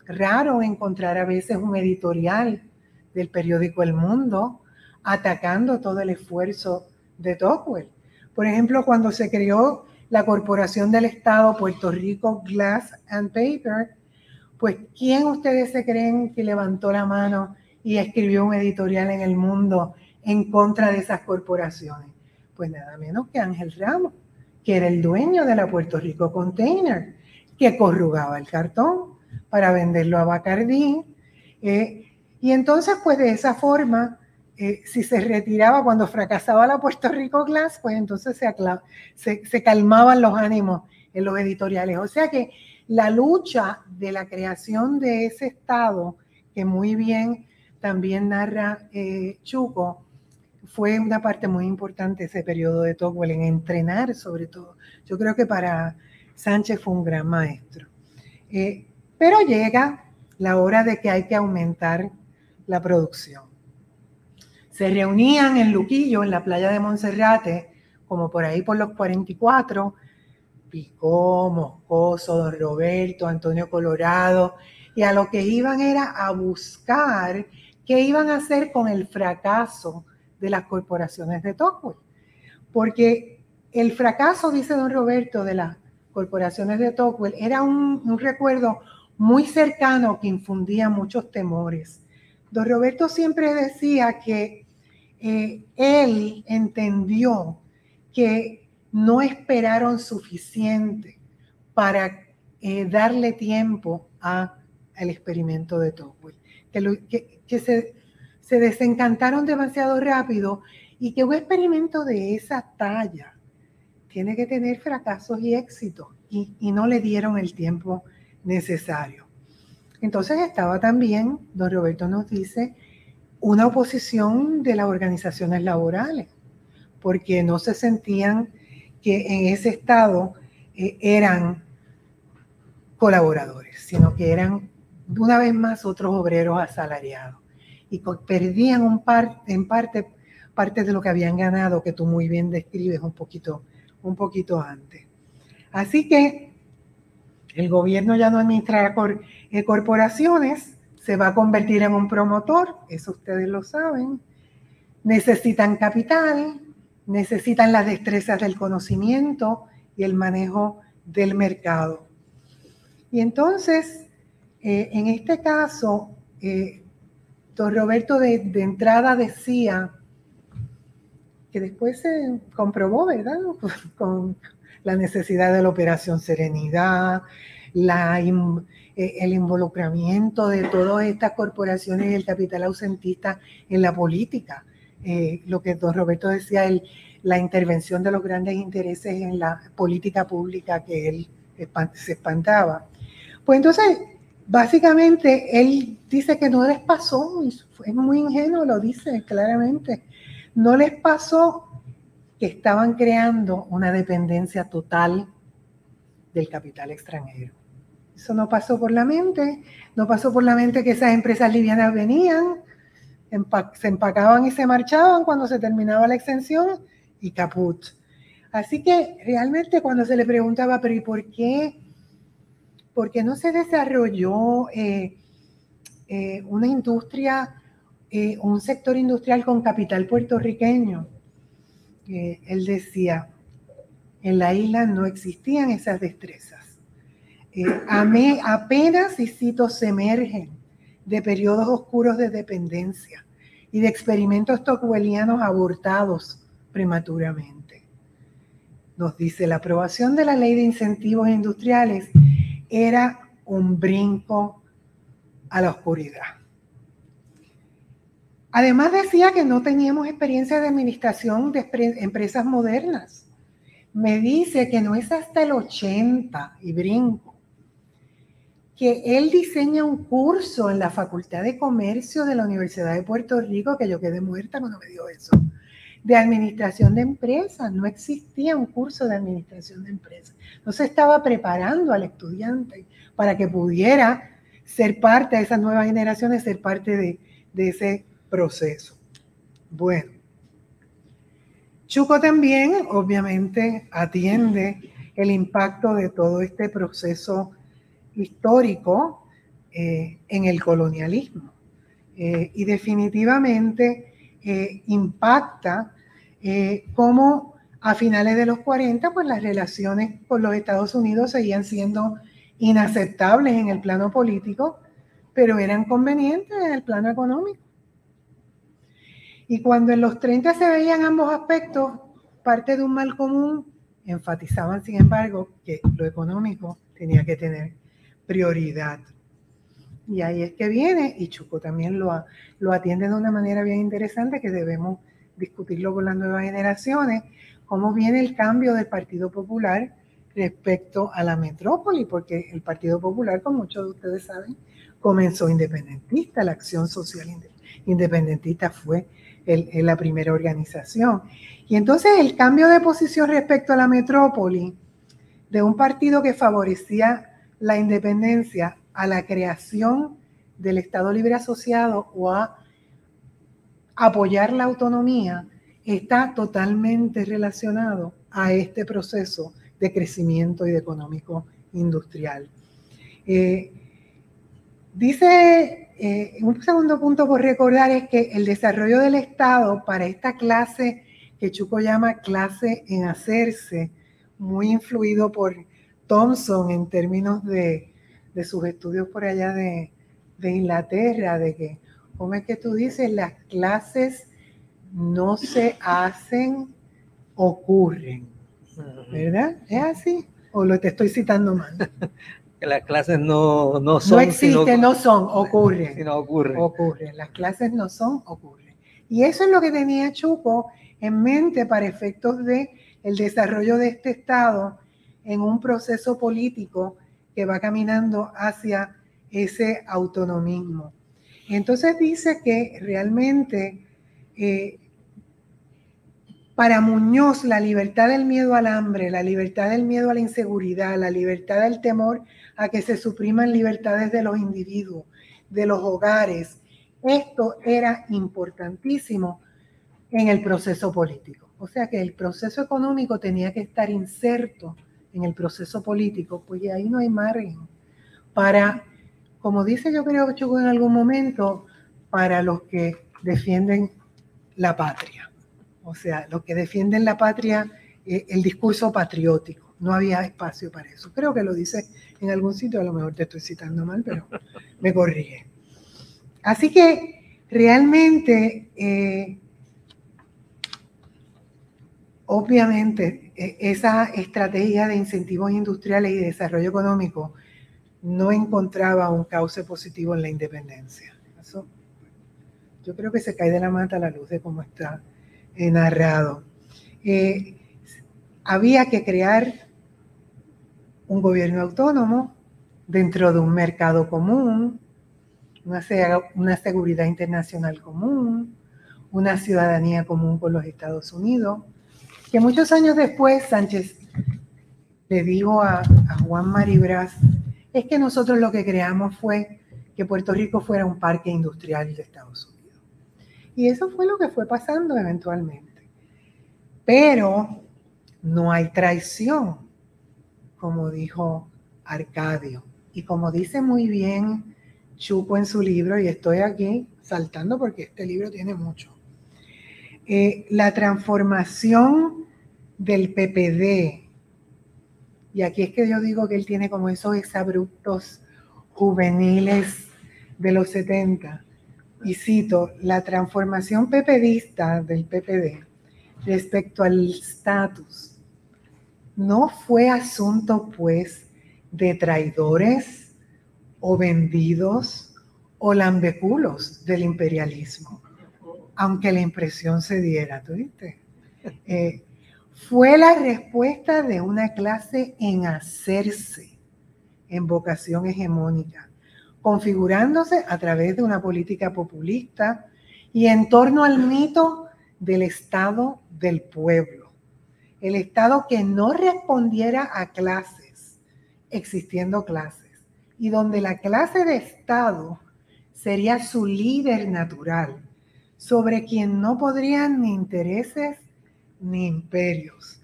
raro encontrar a veces un editorial del periódico El Mundo atacando todo el esfuerzo de Tocqueville. Por ejemplo, cuando se creó la Corporación del Estado Puerto Rico Glass and Paper, pues ¿quién ustedes se creen que levantó la mano y escribió un editorial en El Mundo en contra de esas corporaciones? Pues nada menos que Ángel Ramos, que era el dueño de la Puerto Rico Container, que corrugaba el cartón para venderlo a Bacardí. Y entonces, pues de esa forma, si se retiraba cuando fracasaba la Puerto Rico Glass, pues entonces se calmaban los ánimos en los editoriales. O sea que la lucha de la creación de ese Estado, que muy bien también narra Chuco, fue una parte muy importante ese periodo de Tocqueville en entrenar sobre todo. Yo creo que para Sánchez fue un gran maestro. Pero llega la hora de que hay que aumentar la producción. Se reunían en Luquillo, en la playa de Monserrate, como por ahí por los 44, Picó, Moscoso, don Roberto, Antonio Colorado, y a lo que iban era a buscar qué iban a hacer con el fracaso de las corporaciones de Tocqueville. Porque el fracaso, dice don Roberto, de las corporaciones de Tocqueville era un recuerdo muy cercano que infundía muchos temores. Don Roberto siempre decía que él entendió que no esperaron suficiente para darle tiempo al experimento de Tocqueville, que se desencantaron demasiado rápido y que un experimento de esa talla tiene que tener fracasos y éxitos y no le dieron el tiempo necesario. Entonces estaba también, don Roberto nos dice, una oposición de las organizaciones laborales, porque no se sentían que en ese estado eran colaboradores, sino que eran una vez más otros obreros asalariados y perdían en parte de lo que habían ganado, que tú muy bien describes un poquito antes. Así que el gobierno ya no administra corporaciones, se va a convertir en un promotor, eso ustedes lo saben. Necesitan capital, necesitan las destrezas del conocimiento y el manejo del mercado. Y entonces, en este caso, don Roberto de entrada decía, que después se comprobó, ¿verdad? Con la necesidad de la Operación Serenidad, el involucramiento de todas estas corporaciones y el capital ausentista en la política. Lo que don Roberto decía, la intervención de los grandes intereses en la política pública que él se espantaba. Pues entonces, básicamente, él dice que no les pasó, es muy ingenuo, lo dice claramente, no les pasó que estaban creando una dependencia total del capital extranjero. Eso no pasó por la mente, no pasó por la mente que esas empresas livianas venían, se empacaban y se marchaban cuando se terminaba la exención y caput. Así que realmente cuando se le preguntaba, pero ¿y por qué? ¿Por qué no se desarrolló una industria, un sector industrial con capital puertorriqueño? Él decía, en la isla no existían esas destrezas. Apenas, y cito, se emergen de periodos oscuros de dependencia y de experimentos tocquevillianos abortados prematuramente. nos dice, la aprobación de la ley de incentivos industriales era un brinco a la oscuridad. Además decía que no teníamos experiencia de administración de empresas modernas. Me dice que no es hasta el 80, y brinco, que él diseña un curso en la Facultad de Comercio de la Universidad de Puerto Rico, que yo quedé muerta cuando me dio eso, de administración de empresas. No existía un curso de administración de empresas. No se estaba preparando al estudiante para que pudiera ser parte de esas nuevas generaciones, ser parte de ese proceso. Bueno, Chuco también, obviamente, atiende el impacto de todo este proceso histórico en el colonialismo. Y definitivamente impacta cómo a finales de los 40, pues las relaciones con los Estados Unidos seguían siendo inaceptables en el plano político, pero eran convenientes en el plano económico. Y cuando en los 30 se veían ambos aspectos parte de un mal común, enfatizaban, sin embargo, que lo económico tenía que tener prioridad. Y ahí es que viene, y Chuco también lo atiende de una manera bien interesante, que debemos discutirlo con las nuevas generaciones, cómo viene el cambio del Partido Popular respecto a la metrópoli, porque el Partido Popular, como muchos de ustedes saben, comenzó independentista, la Acción Social Independentista fue la primera organización. Y entonces el cambio de posición respecto a la metrópoli, de un partido que favorecía la independencia a la creación del Estado Libre Asociado o a apoyar la autonomía, está totalmente relacionado a este proceso de crecimiento y de económico industrial. Dice, un segundo punto por recordar es que el desarrollo del Estado para esta clase que Chuco llama clase en hacerse, muy influido por Thompson en términos de sus estudios por allá de Inglaterra, de que, ¿cómo es que tú dices? Las clases no se hacen, ocurren, ¿verdad? ¿Es así? ¿O te estoy citando mal? Que las clases no son. No existen, sino, no son, ocurren. Sino ocurren. Ocurren. Las clases no son, ocurren. Y eso es lo que tenía Chuco en mente para efectos de el desarrollo de este Estado en un proceso político que va caminando hacia ese autonomismo. Entonces dice que realmente para Muñoz la libertad del miedo al hambre, la libertad del miedo a la inseguridad, la libertad del temor a que se supriman libertades de los individuos, de los hogares, esto era importantísimo en el proceso político. O sea que el proceso económico tenía que estar inserto en el proceso político, pues ahí no hay margen para, como dice yo creo que Chuco en algún momento, para los que defienden la patria. O sea, los que defienden la patria, el discurso patriótico. No había espacio para eso. Creo que lo dice en algún sitio, a lo mejor te estoy citando mal, pero me corrige. Así que realmente, obviamente, esa estrategia de incentivos industriales y de desarrollo económico no encontraba un cauce positivo en la independencia. Eso, yo creo que se cae de la mata a la luz de cómo está narrado. Había que crear un gobierno autónomo dentro de un mercado común, una seguridad internacional común, una ciudadanía común con los Estados Unidos, que muchos años después Sánchez le dijo a Juan Maribraz, es que nosotros lo que creamos fue que Puerto Rico fuera un parque industrial de Estados Unidos. Y eso fue lo que fue pasando eventualmente. Pero no hay traición, como dijo Arcadio. Y como dice muy bien Chuco en su libro, y estoy aquí saltando porque este libro tiene mucho, la transformación del PPD, y aquí es que yo digo que él tiene como esos exabruptos juveniles de los 70, y cito, la transformación pepedista del PPD respecto al estatus no fue asunto, pues, de traidores o vendidos o lambeculos del imperialismo, aunque la impresión se diera, ¿tú viste? Fue la respuesta de una clase en hacerse, en vocación hegemónica, configurándose a través de una política populista y en torno al mito del Estado del pueblo. El Estado que no respondiera a clases, existiendo clases, y donde la clase de Estado sería su líder natural, sobre quien no podrían ni intereses ni imperios.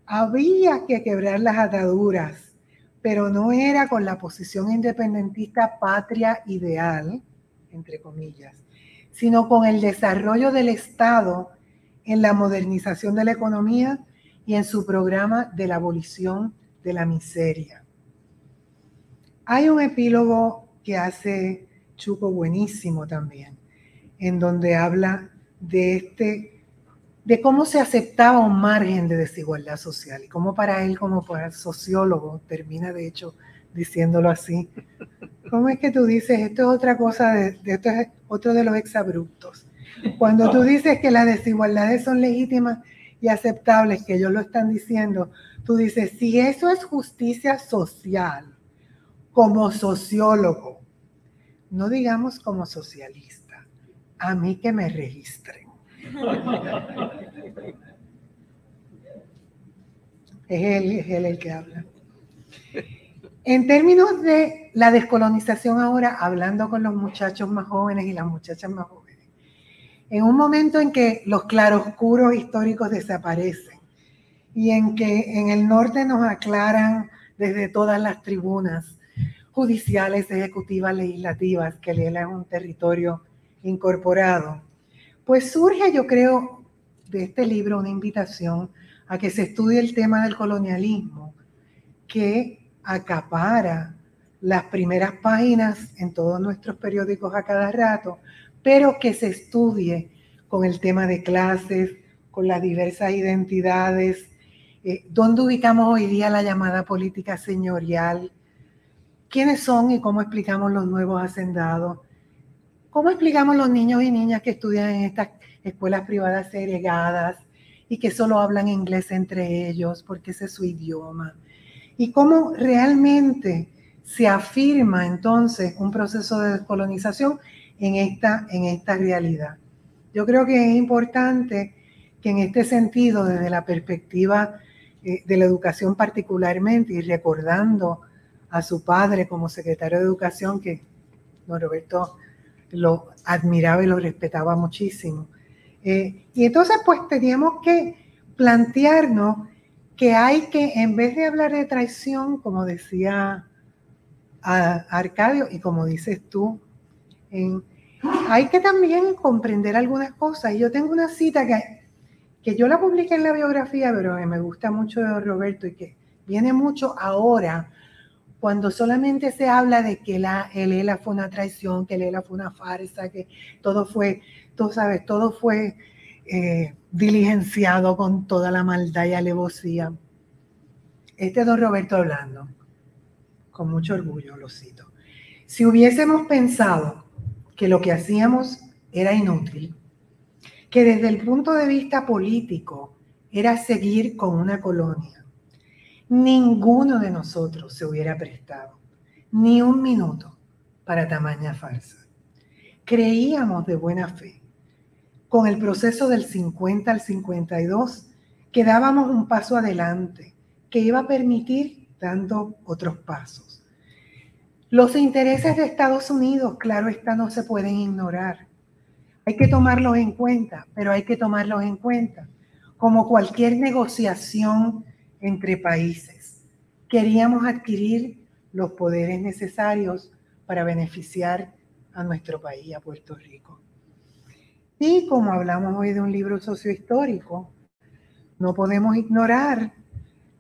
Había que quebrar las ataduras, pero no era con la posición independentista patria ideal, entre comillas, sino con el desarrollo del Estado en la modernización de la economía y en su programa de la abolición de la miseria. Hay un epílogo que hace Chuco buenísimo también, en donde habla de cómo se aceptaba un margen de desigualdad social y cómo para él, como para el sociólogo, termina de hecho diciéndolo así. ¿Cómo es que tú dices, esto es otra cosa, esto es otro de los exabruptos? Cuando tú dices que las desigualdades son legítimas y aceptables, que ellos lo están diciendo, tú dices, si eso es justicia social, como sociólogo, no digamos como socialista, a mí que me registren. Es él el que habla. En términos de la descolonización ahora, hablando con los muchachos más jóvenes y las muchachas más jóvenes, en un momento en que los claroscuros históricos desaparecen y en que en el norte nos aclaran desde todas las tribunas judiciales, ejecutivas, legislativas, que Lela es un territorio incorporado, pues surge, yo creo, de este libro una invitación a que se estudie el tema del colonialismo, que acapara las primeras páginas en todos nuestros periódicos a cada rato, pero que se estudie con el tema de clases, con las diversas identidades, dónde ubicamos hoy día la llamada política señorial, quiénes son y cómo explicamos los nuevos hacendados, cómo explicamos los niños y niñas que estudian en estas escuelas privadas segregadas y que solo hablan inglés entre ellos porque ese es su idioma, y cómo realmente se afirma entonces un proceso de descolonización en esta realidad. Yo creo que es importante que en este sentido, desde la perspectiva de la educación particularmente, y recordando a su padre como secretario de Educación, que don Roberto lo admiraba y lo respetaba muchísimo. Y entonces pues teníamos que plantearnos que hay que, en vez de hablar de traición, como decía Arcadio y como dices tú, hay que también comprender algunas cosas. Y yo tengo una cita que yo la publiqué en la biografía, pero que me gusta mucho de Roberto y que viene mucho ahora, cuando solamente se habla de que el ELA fue una traición, que el ELA fue una farsa, que todo fue, tú sabes, todo fue diligenciado con toda la maldad y alevosía. Este es don Roberto hablando, con mucho orgullo lo cito. Si hubiésemos pensado que lo que hacíamos era inútil, que desde el punto de vista político era seguir con una colonia, ninguno de nosotros se hubiera prestado ni un minuto para tamaña farsa. Creíamos de buena fe, con el proceso del 50 al 52, que dábamos un paso adelante, que iba a permitir dando otros pasos. Los intereses de Estados Unidos, claro está, no se pueden ignorar. Hay que tomarlos en cuenta, pero hay que tomarlos en cuenta como cualquier negociación entre países. Queríamos adquirir los poderes necesarios para beneficiar a nuestro país, a Puerto Rico. Y como hablamos hoy de un libro sociohistórico, no podemos ignorar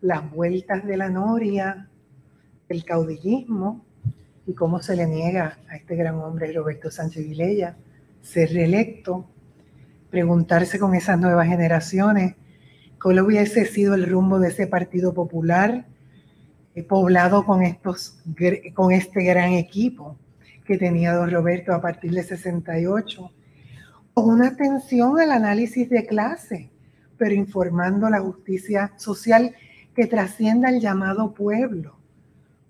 las vueltas de la noria, el caudillismo y cómo se le niega a este gran hombre Roberto Sánchez Vilella ser reelecto, preguntarse con esas nuevas generaciones ¿Cuál hubiese sido el rumbo de ese Partido Popular poblado con este gran equipo que tenía don Roberto a partir de 68? Con una atención al análisis de clase, pero informando la justicia social que trascienda el llamado pueblo,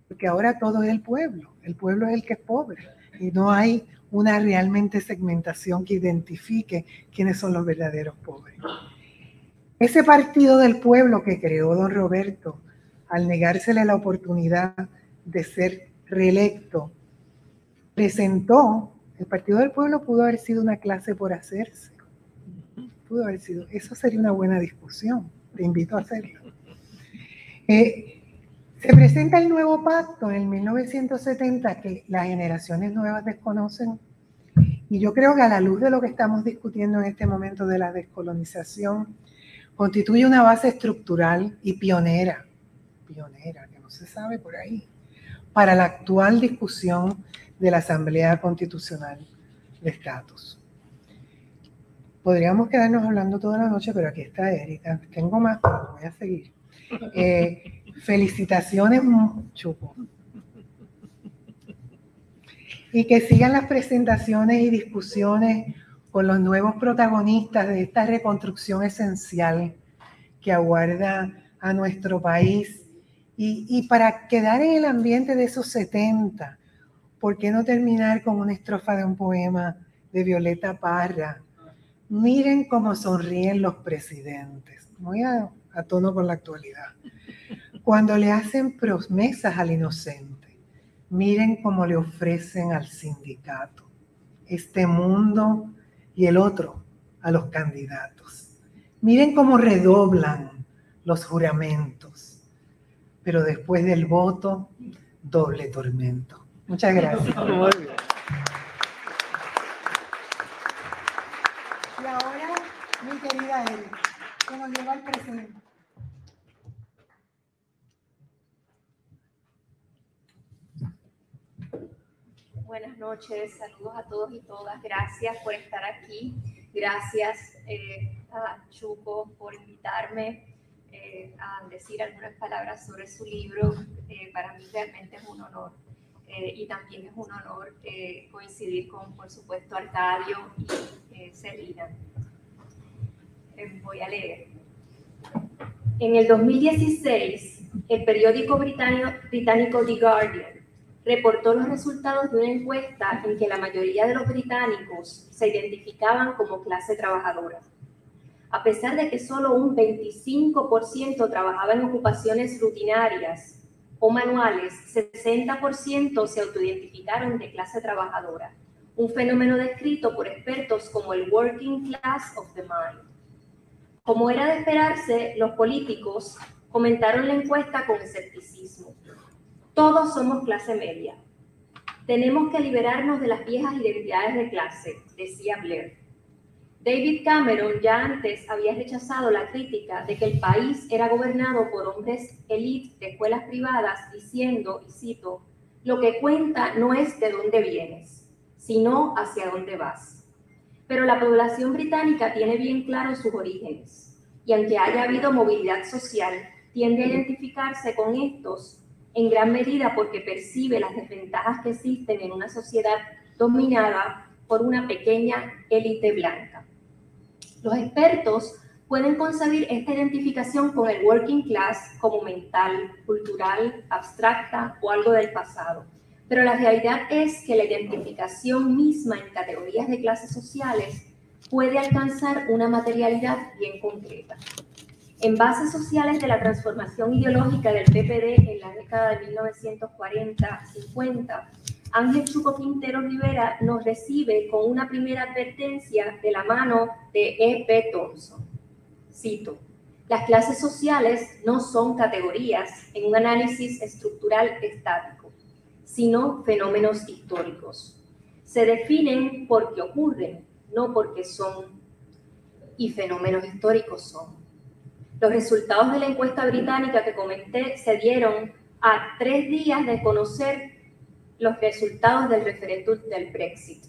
porque ahora todo es el pueblo es el que es pobre, y no hay una realmente segmentación que identifique quiénes son los verdaderos pobres. Ese partido del pueblo que creó don Roberto, al negársele la oportunidad de ser reelecto, presentó, el Partido del Pueblo pudo haber sido una clase por hacerse. Pudo haber sido, eso sería una buena discusión, te invito a hacerlo. Se presenta el nuevo pacto en 1970 que las generaciones nuevas desconocen, y yo creo que a la luz de lo que estamos discutiendo en este momento de la descolonización, constituye una base estructural y pionera, que no se sabe por ahí, para la actual discusión de la Asamblea Constitucional de Estatus. Podríamos quedarnos hablando toda la noche, pero aquí está Erika. Tengo más, pero voy a seguir. Felicitaciones, Chupo. Y que sigan las presentaciones y discusiones con los nuevos protagonistas de esta reconstrucción esencial que aguarda a nuestro país. Y para quedar en el ambiente de esos 70, ¿por qué no terminar con una estrofa de un poema de Violeta Parra? Miren cómo sonríen los presidentes, muy a tono con la actualidad, cuando le hacen promesas al inocente. Miren cómo le ofrecen al sindicato, este mundo y el otro a los candidatos. Miren cómo redoblan los juramentos, pero después del voto, doble tormento. Muchas gracias. Muy bien. Y ahora, mi querida Erika, que nos lleva al presente. Buenas noches, saludos a todos y todas. Gracias por estar aquí. Gracias a Chupo por invitarme a decir algunas palabras sobre su libro. Para mí realmente es un honor. Y también es un honor coincidir con, por supuesto, Arcadio y Celina. Voy a leer. En el 2016, el periódico británico The Guardian reportó los resultados de una encuesta en que la mayoría de los británicos se identificaban como clase trabajadora. A pesar de que solo un 25% trabajaba en ocupaciones rutinarias o manuales, 60% se autoidentificaron de clase trabajadora, un fenómeno descrito por expertos como el working class of the mind. Como era de esperarse, los políticos comentaron la encuesta con escepticismo. Todos somos clase media. Tenemos que liberarnos de las viejas identidades de clase, decía Blair. David Cameron ya antes había rechazado la crítica de que el país era gobernado por hombres élite de escuelas privadas, diciendo, y cito, lo que cuenta no es de dónde vienes, sino hacia dónde vas. Pero la población británica tiene bien claros sus orígenes, y aunque haya habido movilidad social, tiende a identificarse con estos en gran medida porque percibe las desventajas que existen en una sociedad dominada por una pequeña élite blanca. Los expertos pueden concebir esta identificación con el working class como mental, cultural, abstracta o algo del pasado. Pero la realidad es que la identificación misma en categorías de clases sociales puede alcanzar una materialidad bien concreta. En bases sociales de la transformación ideológica del PPD en la década de 1940-50, Ángel Chupo Quintero Rivera nos recibe con una primera advertencia de la mano de E.P. Thompson. Cito, las clases sociales no son categorías en un análisis estructural estático, sino fenómenos históricos. Se definen porque ocurren, no porque son, y fenómenos históricos son. Los resultados de la encuesta británica que comenté se dieron a 3 días de conocer los resultados del referéndum del Brexit.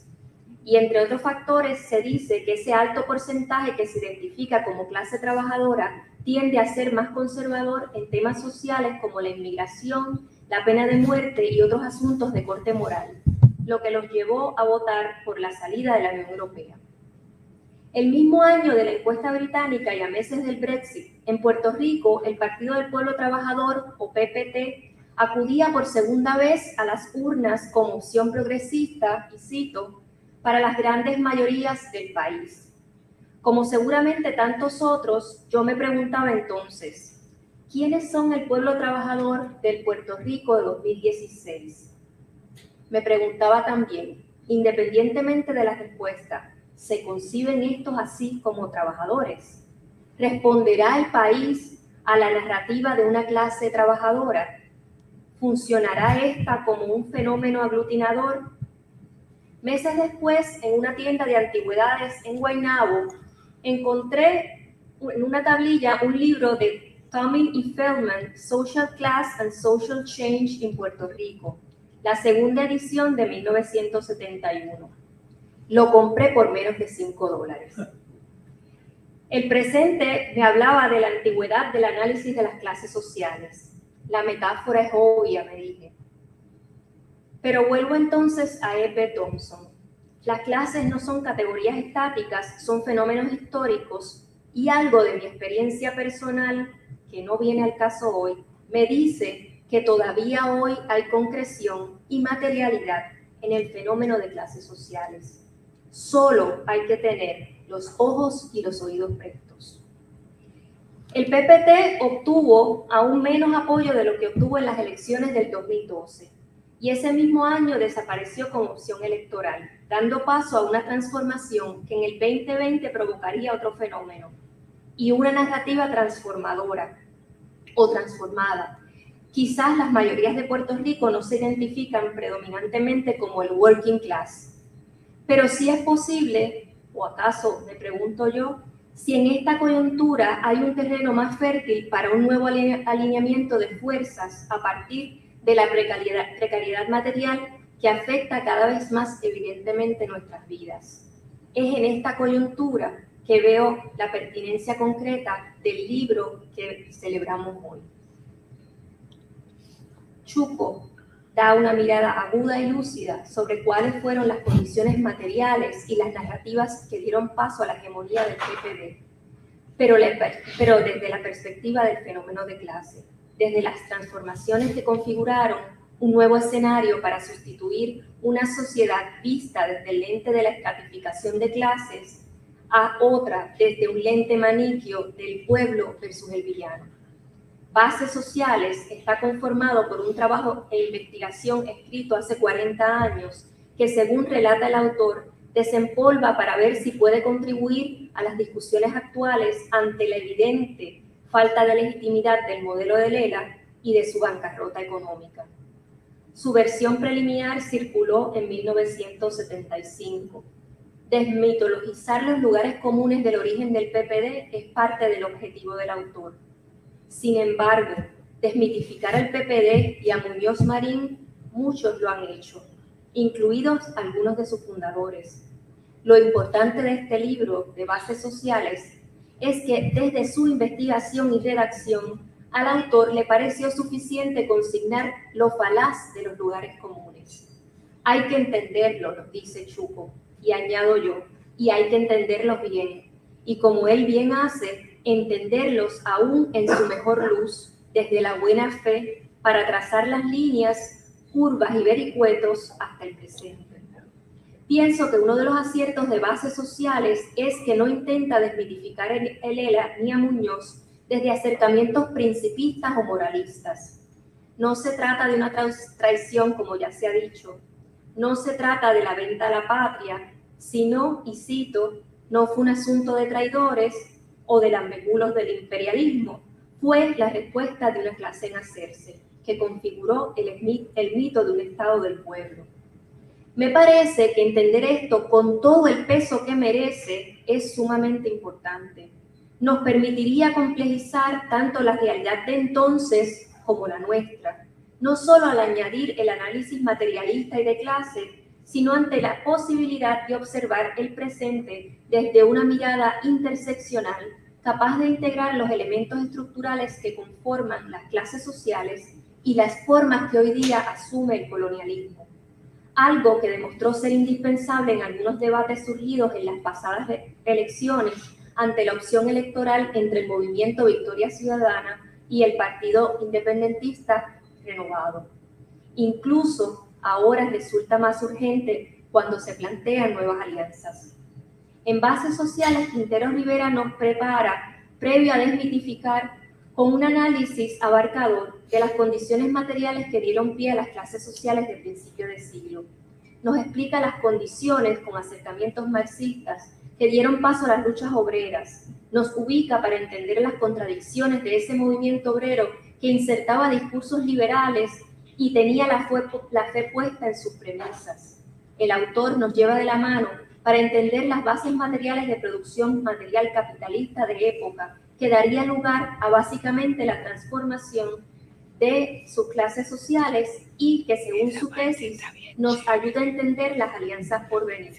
Y entre otros factores se dice que ese alto porcentaje que se identifica como clase trabajadora tiende a ser más conservador en temas sociales como la inmigración, la pena de muerte y otros asuntos de corte moral, lo que los llevó a votar por la salida de la Unión Europea. El mismo año de la encuesta británica y a meses del Brexit, en Puerto Rico, el Partido del Pueblo Trabajador, o PPT, acudía por segunda vez a las urnas como opción progresista, y cito, para las grandes mayorías del país. Como seguramente tantos otros, yo me preguntaba entonces, ¿quiénes son el pueblo trabajador del Puerto Rico de 2016? Me preguntaba también, independientemente de la respuesta, ¿se conciben estos así como trabajadores? ¿Responderá el país a la narrativa de una clase trabajadora? ¿Funcionará esta como un fenómeno aglutinador? Meses después, en una tienda de antigüedades en Guaynabo, encontré en una tablilla un libro de Tommy y Feldman, Social Class and Social Change in Puerto Rico, la segunda edición de 1971. Lo compré por menos de $5. El presente me hablaba de la antigüedad del análisis de las clases sociales. La metáfora es obvia, me dije. Pero vuelvo entonces a E.P. Thompson. Las clases no son categorías estáticas, son fenómenos históricos, y algo de mi experiencia personal, que no viene al caso hoy, me dice que todavía hoy hay concreción y materialidad en el fenómeno de clases sociales. Solo hay que tener los ojos y los oídos prestos. El PPT obtuvo aún menos apoyo de lo que obtuvo en las elecciones del 2012. Y ese mismo año desapareció como opción electoral, dando paso a una transformación que en el 2020 provocaría otro fenómeno y una narrativa transformadora o transformada. Quizás las mayorías de Puerto Rico no se identifican predominantemente como el working class, pero sí es posible, o acaso me pregunto yo, si en esta coyuntura hay un terreno más fértil para un nuevo alineamiento de fuerzas a partir de la precariedad material que afecta cada vez más evidentemente nuestras vidas. Es en esta coyuntura que veo la pertinencia concreta del libro que celebramos hoy. Chuco da una mirada aguda y lúcida sobre cuáles fueron las condiciones materiales y las narrativas que dieron paso a la hegemonía del PPD, pero desde la perspectiva del fenómeno de clase, desde las transformaciones que configuraron un nuevo escenario para sustituir una sociedad vista desde el lente de la estratificación de clases a otra desde un lente maniquio del pueblo versus el villano. Bases Sociales está conformado por un trabajo e investigación escrito hace 40 años que, según relata el autor, desempolva para ver si puede contribuir a las discusiones actuales ante la evidente falta de legitimidad del modelo de Lela y de su bancarrota económica. Su versión preliminar circuló en 1975. Desmitologizar los lugares comunes del origen del PPD es parte del objetivo del autor. Sin embargo, desmitificar al PPD y a Muñoz Marín, muchos lo han hecho, incluidos algunos de sus fundadores. Lo importante de este libro de Bases Sociales es que desde su investigación y redacción, al autor le pareció suficiente consignar lo falaz de los lugares comunes. Hay que entenderlo, nos dice Chuco, y añado yo, y hay que entenderlos bien. Y como él bien hace, entenderlos aún en su mejor luz, desde la buena fe, para trazar las líneas, curvas y vericuetos hasta el presente. Pienso que uno de los aciertos de Bases Sociales es que no intenta desmitificar a Lela ni a Muñoz desde acercamientos principistas o moralistas. No se trata de una traición, como ya se ha dicho. No se trata de la venta a la patria, sino, y cito, no fue un asunto de traidores o de lambeculos del imperialismo, fue la respuesta de una clase en hacerse, que configuró el mito de un Estado del pueblo. Me parece que entender esto con todo el peso que merece es sumamente importante. Nos permitiría complejizar tanto la realidad de entonces como la nuestra, no solo al añadir el análisis materialista y de clase, sino ante la posibilidad de observar el presente desde una mirada interseccional, capaz de integrar los elementos estructurales que conforman las clases sociales y las formas que hoy día asume el colonialismo. Algo que demostró ser indispensable en algunos debates surgidos en las pasadas elecciones ante la opción electoral entre el movimiento Victoria Ciudadana y el Partido Independentista Renovado. Incluso ahora resulta más urgente cuando se plantean nuevas alianzas. En Bases Sociales, Quintero Rivera nos prepara, previo a desmitificar, con un análisis abarcador de las condiciones materiales que dieron pie a las clases sociales de principio de siglo. Nos explica las condiciones con acercamientos marxistas que dieron paso a las luchas obreras. Nos ubica para entender las contradicciones de ese movimiento obrero que insertaba discursos liberales y tenía la fe puesta en sus premisas. El autor nos lleva de la mano para entender las bases materiales de producción material capitalista de época que daría lugar a básicamente la transformación de sus clases sociales y que, según su tesis, nos ayuda a entender las alianzas por venir.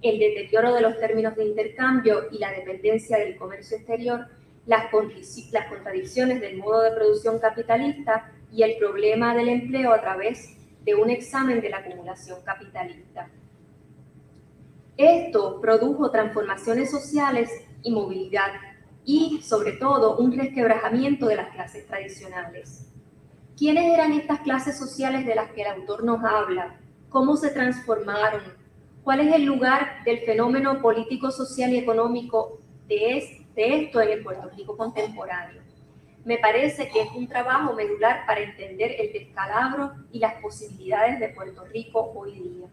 El deterioro de los términos de intercambio y la dependencia del comercio exterior, las contradicciones del modo de producción capitalista y el problema del empleo a través de un examen de la acumulación capitalista. Esto produjo transformaciones sociales y movilidad y, sobre todo, un resquebrajamiento de las clases tradicionales. ¿Quiénes eran estas clases sociales de las que el autor nos habla? ¿Cómo se transformaron? ¿Cuál es el lugar del fenómeno político, social y económico de esto en el Puerto Rico contemporáneo? Me parece que es un trabajo medular para entender el descalabro y las posibilidades de Puerto Rico hoy día.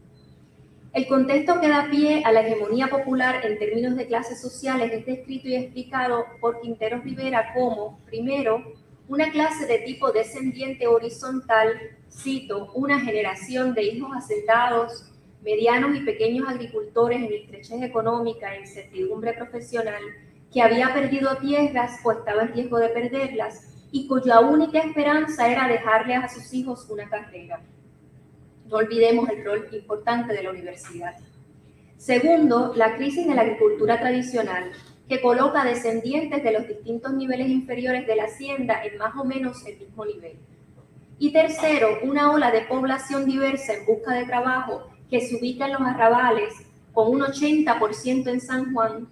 El contexto que da pie a la hegemonía popular en términos de clases sociales es descrito y explicado por Quintero Rivera como, primero, una clase de tipo descendiente horizontal, cito, una generación de hijos hacendados, medianos y pequeños agricultores en estrechez económica e incertidumbre profesional, que había perdido tierras o estaba en riesgo de perderlas y cuya única esperanza era dejarle a sus hijos una carrera. No olvidemos el rol importante de la universidad. Segundo, la crisis de la agricultura tradicional, que coloca descendientes de los distintos niveles inferiores de la hacienda en más o menos el mismo nivel. Y tercero, una ola de población diversa en busca de trabajo que se ubica en los arrabales, con un 80% en San Juan,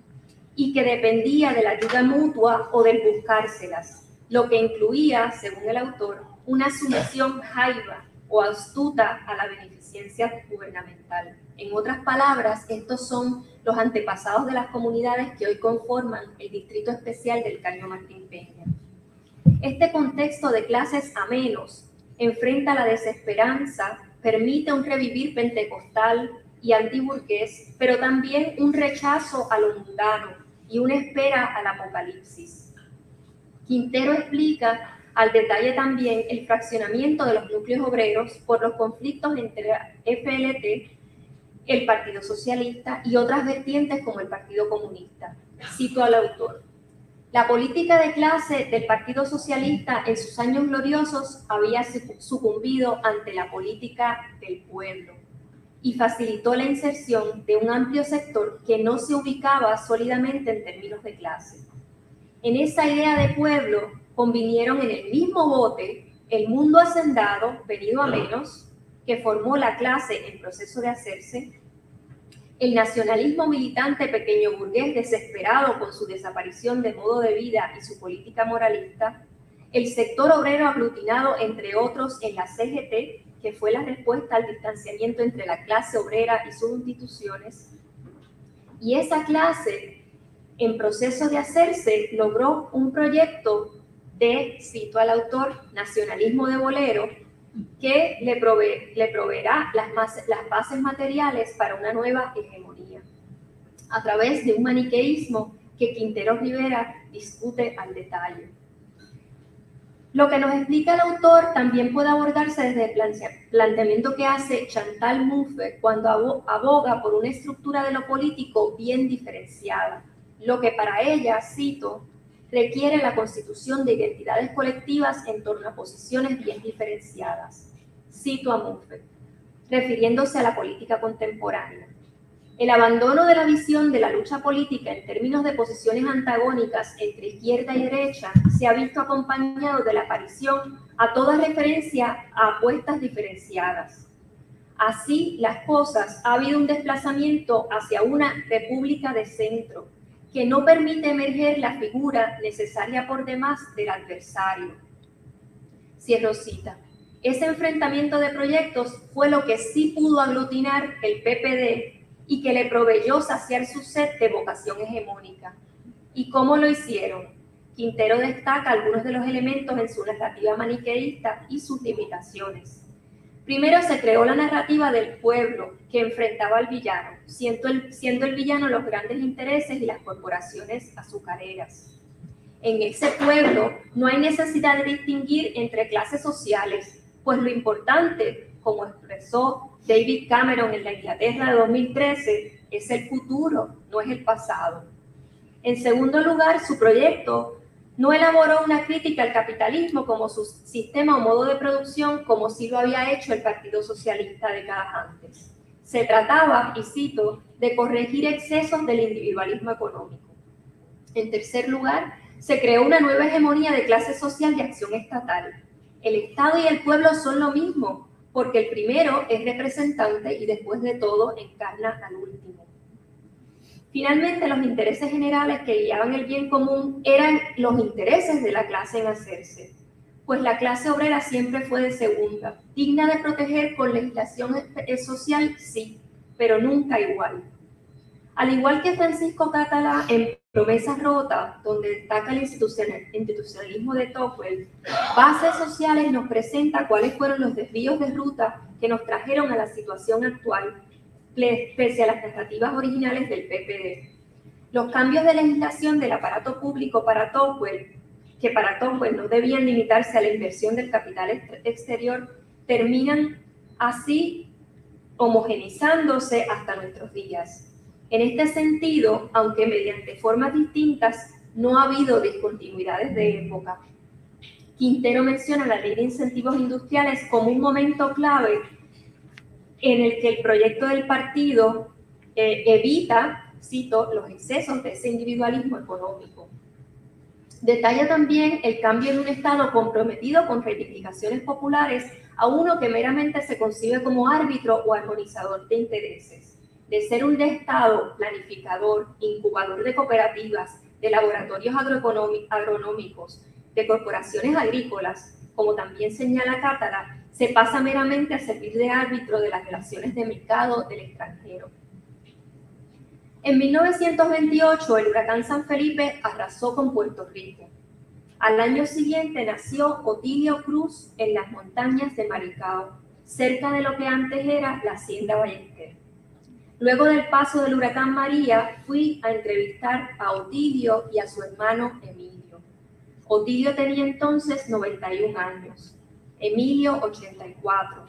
y que dependía de la ayuda mutua o del buscárselas, lo que incluía, según el autor, una sumisión jaiba o astuta a la beneficencia gubernamental. En otras palabras, estos son los antepasados de las comunidades que hoy conforman el Distrito Especial del Caño Martín Peña. Este contexto de clases a menos enfrenta la desesperanza, permite un revivir pentecostal y antiburgués, pero también un rechazo a lo mundano y una espera al apocalipsis. Quintero explica al detalle también el fraccionamiento de los núcleos obreros por los conflictos entre la FLT, el Partido Socialista y otras vertientes como el Partido Comunista. Cito al autor. La política de clase del Partido Socialista en sus años gloriosos había sucumbido ante la política del pueblo y facilitó la inserción de un amplio sector que no se ubicaba sólidamente en términos de clase. En esa idea de pueblo convinieron en el mismo bote el mundo hacendado, venido a menos, que formó la clase en proceso de hacerse, el nacionalismo militante pequeño burgués desesperado con su desaparición de modo de vida y su política moralista, el sector obrero aglutinado, entre otros, en la CGT, que fue la respuesta al distanciamiento entre la clase obrera y sus instituciones, y esa clase, en proceso de hacerse, logró un proyecto de, cito al autor, nacionalismo de bolero, que le proveerá las bases materiales para una nueva hegemonía, a través de un maniqueísmo que Quintero Rivera discute al detalle. Lo que nos explica el autor también puede abordarse desde el planteamiento que hace Chantal Mouffe cuando aboga por una estructura de lo político bien diferenciada, lo que para ella, cito, requiere la constitución de identidades colectivas en torno a posiciones bien diferenciadas. Cito a Mouffe. refiriéndose a la política contemporánea. El abandono de la visión de la lucha política en términos de posiciones antagónicas entre izquierda y derecha se ha visto acompañado de la aparición a toda referencia a apuestas diferenciadas. Así las cosas, ha habido un desplazamiento hacia una república de centro que no permite emerger la figura necesaria por demás del adversario. Cierro cita. Ese enfrentamiento de proyectos fue lo que sí pudo aglutinar el PPD y que le proveyó saciar su sed de vocación hegemónica. ¿Y cómo lo hicieron? Quintero destaca algunos de los elementos en su narrativa maniqueísta y sus limitaciones. Primero se creó la narrativa del pueblo que enfrentaba al villano, siendo el villano los grandes intereses y las corporaciones azucareras. En ese pueblo no hay necesidad de distinguir entre clases sociales, pues lo importante, como expresó David Cameron en la Inglaterra de 2013, es el futuro, no es el pasado. En segundo lugar, su proyecto no elaboró una crítica al capitalismo como su sistema o modo de producción, como sí lo había hecho el Partido Socialista décadas antes. Se trataba, y cito, de corregir excesos del individualismo económico. En tercer lugar, se creó una nueva hegemonía de clase social y acción estatal. El Estado y el pueblo son lo mismo, porque el primero es representante y después de todo encarna al último. Finalmente, los intereses generales que guiaban el bien común eran los intereses de la clase en hacerse, pues la clase obrera siempre fue de segunda, digna de proteger con legislación social, sí, pero nunca igual. Al igual que Francisco Catalá en Promesas Rotas, donde destaca el institucionalismo de Tocqueville, Bases Sociales nos presenta cuáles fueron los desvíos de ruta que nos trajeron a la situación actual, pese a las narrativas originales del PPD. Los cambios de legislación del aparato público para Tocqueville, que para Tocqueville no debían limitarse a la inversión del capital exterior, terminan así homogenizándose hasta nuestros días. En este sentido, aunque mediante formas distintas, no ha habido discontinuidades de época. Quintero menciona la ley de incentivos industriales como un momento clave en el que el proyecto del partido evita, cito, los excesos de ese individualismo económico. Detalla también el cambio de un Estado comprometido con reivindicaciones populares a uno que meramente se concibe como árbitro o armonizador de intereses. De ser un Estado planificador, incubador de cooperativas, de laboratorios agronómicos, de corporaciones agrícolas, como también señala Cátara, se pasa meramente a servir de árbitro de las relaciones de mercado del extranjero. En 1928, el huracán San Felipe arrasó con Puerto Rico. Al año siguiente nació Otilio Cruz en las montañas de Maricao, cerca de lo que antes era la Hacienda Ballester. Luego del paso del huracán María, fui a entrevistar a Otilio y a su hermano Emilio. Otilio tenía entonces 91 años, Emilio 84.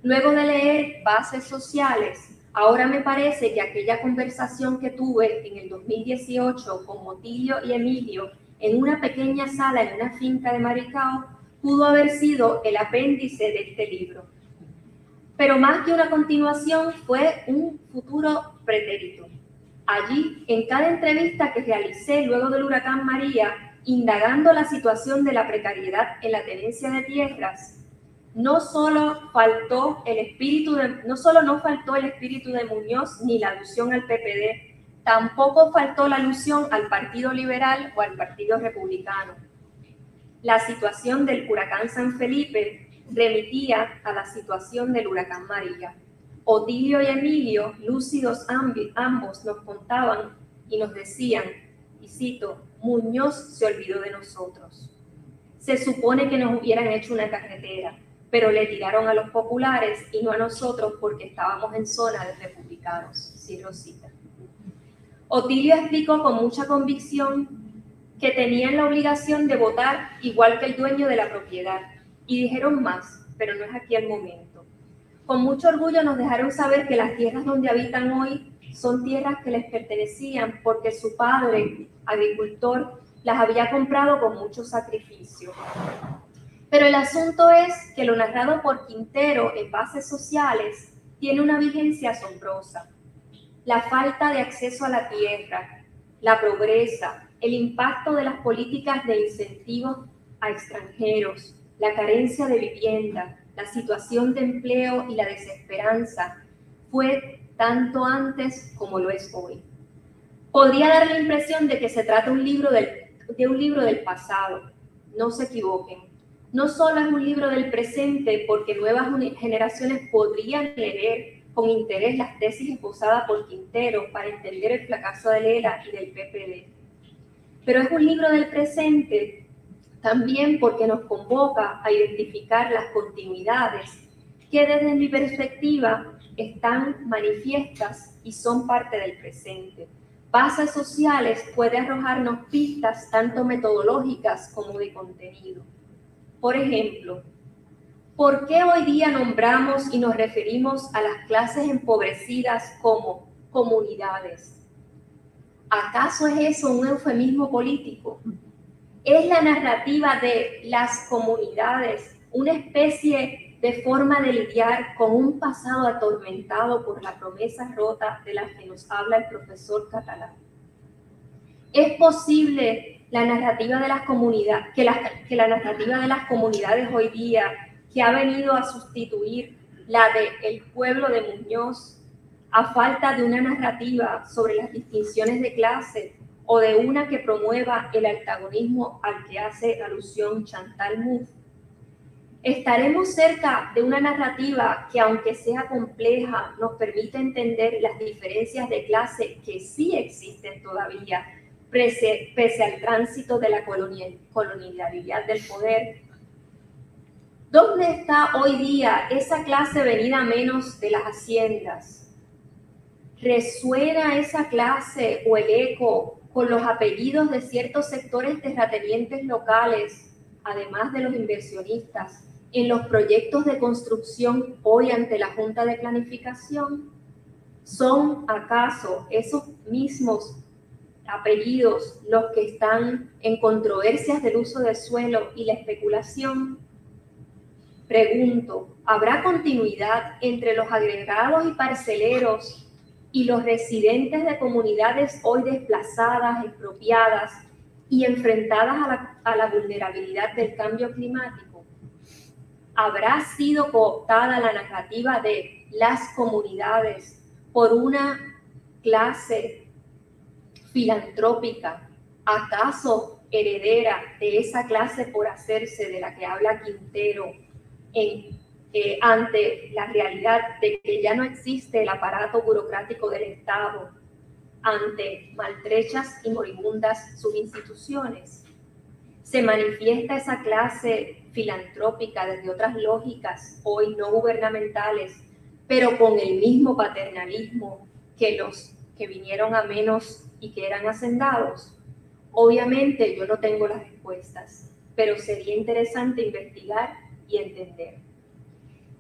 Luego de leer Bases Sociales, ahora me parece que aquella conversación que tuve en el 2018 con Otilio y Emilio en una pequeña sala en una finca de Maricao pudo haber sido el apéndice de este libro. Pero más que una continuación, fue un futuro pretérito. Allí, en cada entrevista que realicé luego del huracán María, indagando la situación de la precariedad en la tenencia de tierras, no solo no faltó el espíritu de Muñoz ni la alusión al PPD, tampoco faltó la alusión al Partido Liberal o al Partido Republicano. La situación del huracán San Felipe remitía a la situación del huracán María. Otilio y Emilio, lúcidos ambos, nos contaban y nos decían, y cito, Muñoz se olvidó de nosotros. Se supone que nos hubieran hecho una carretera, pero le tiraron a los populares y no a nosotros porque estábamos en zona de republicanos. Cierro cita. Otilio explicó con mucha convicción que tenían la obligación de votar igual que el dueño de la propiedad. Y dijeron más, pero no es aquí el momento. Con mucho orgullo nos dejaron saber que las tierras donde habitan hoy son tierras que les pertenecían porque su padre, agricultor, las había comprado con mucho sacrificio. Pero el asunto es que lo narrado por Quintero en Bases Sociales tiene una vigencia asombrosa. La falta de acceso a la tierra, la pobreza, el impacto de las políticas de incentivos a extranjeros, la carencia de vivienda, la situación de empleo y la desesperanza fue tanto antes como lo es hoy. Podría dar la impresión de que se trata de un libro del pasado. No se equivoquen. No solo es un libro del presente, porque nuevas generaciones podrían leer con interés las tesis esbozadas por Quintero para entender el fracaso de Lela y del PPD. Pero es un libro del presente también porque nos convoca a identificar las continuidades que desde mi perspectiva están manifiestas y son parte del presente. Bases Sociales puede arrojarnos pistas tanto metodológicas como de contenido. Por ejemplo, ¿por qué hoy día nombramos y nos referimos a las clases empobrecidas como comunidades? ¿Acaso es eso un eufemismo político? ¿Es la narrativa de las comunidades una especie de forma de lidiar con un pasado atormentado por la promesa rota de la que nos habla el profesor Catalán? ¿Es posible la narrativa de las comunidades, que la narrativa de las comunidades hoy día, que ha venido a sustituir la del pueblo de Muñoz, a falta de una narrativa sobre las distinciones de clase o de una que promueva el antagonismo al que hace alusión Chantal Mouffe? Estaremos cerca de una narrativa que, aunque sea compleja, nos permite entender las diferencias de clase que sí existen todavía, pese al tránsito de la colonialidad del poder. ¿Dónde está hoy día esa clase venida menos de las haciendas? ¿Resuena esa clase o el eco con los apellidos de ciertos sectores terratenientes locales, además de los inversionistas, en los proyectos de construcción hoy ante la Junta de Planificación? ¿Son acaso esos mismos apellidos los que están en controversias del uso del suelo y la especulación? Pregunto, ¿habrá continuidad entre los agregados y parceleros y los residentes de comunidades hoy desplazadas, expropiadas y enfrentadas a la vulnerabilidad del cambio climático? ¿Habrá sido cooptada la narrativa de las comunidades por una clase filantrópica, acaso heredera de esa clase por hacerse de la que habla Quintero, ante la realidad de que ya no existe el aparato burocrático del Estado, ante maltrechas y moribundas subinstituciones? ¿Se manifiesta esa clase filantrópica desde otras lógicas, hoy no gubernamentales, pero con el mismo paternalismo que los que vinieron a menos y que eran hacendados? Obviamente yo no tengo las respuestas, pero sería interesante investigar y entender.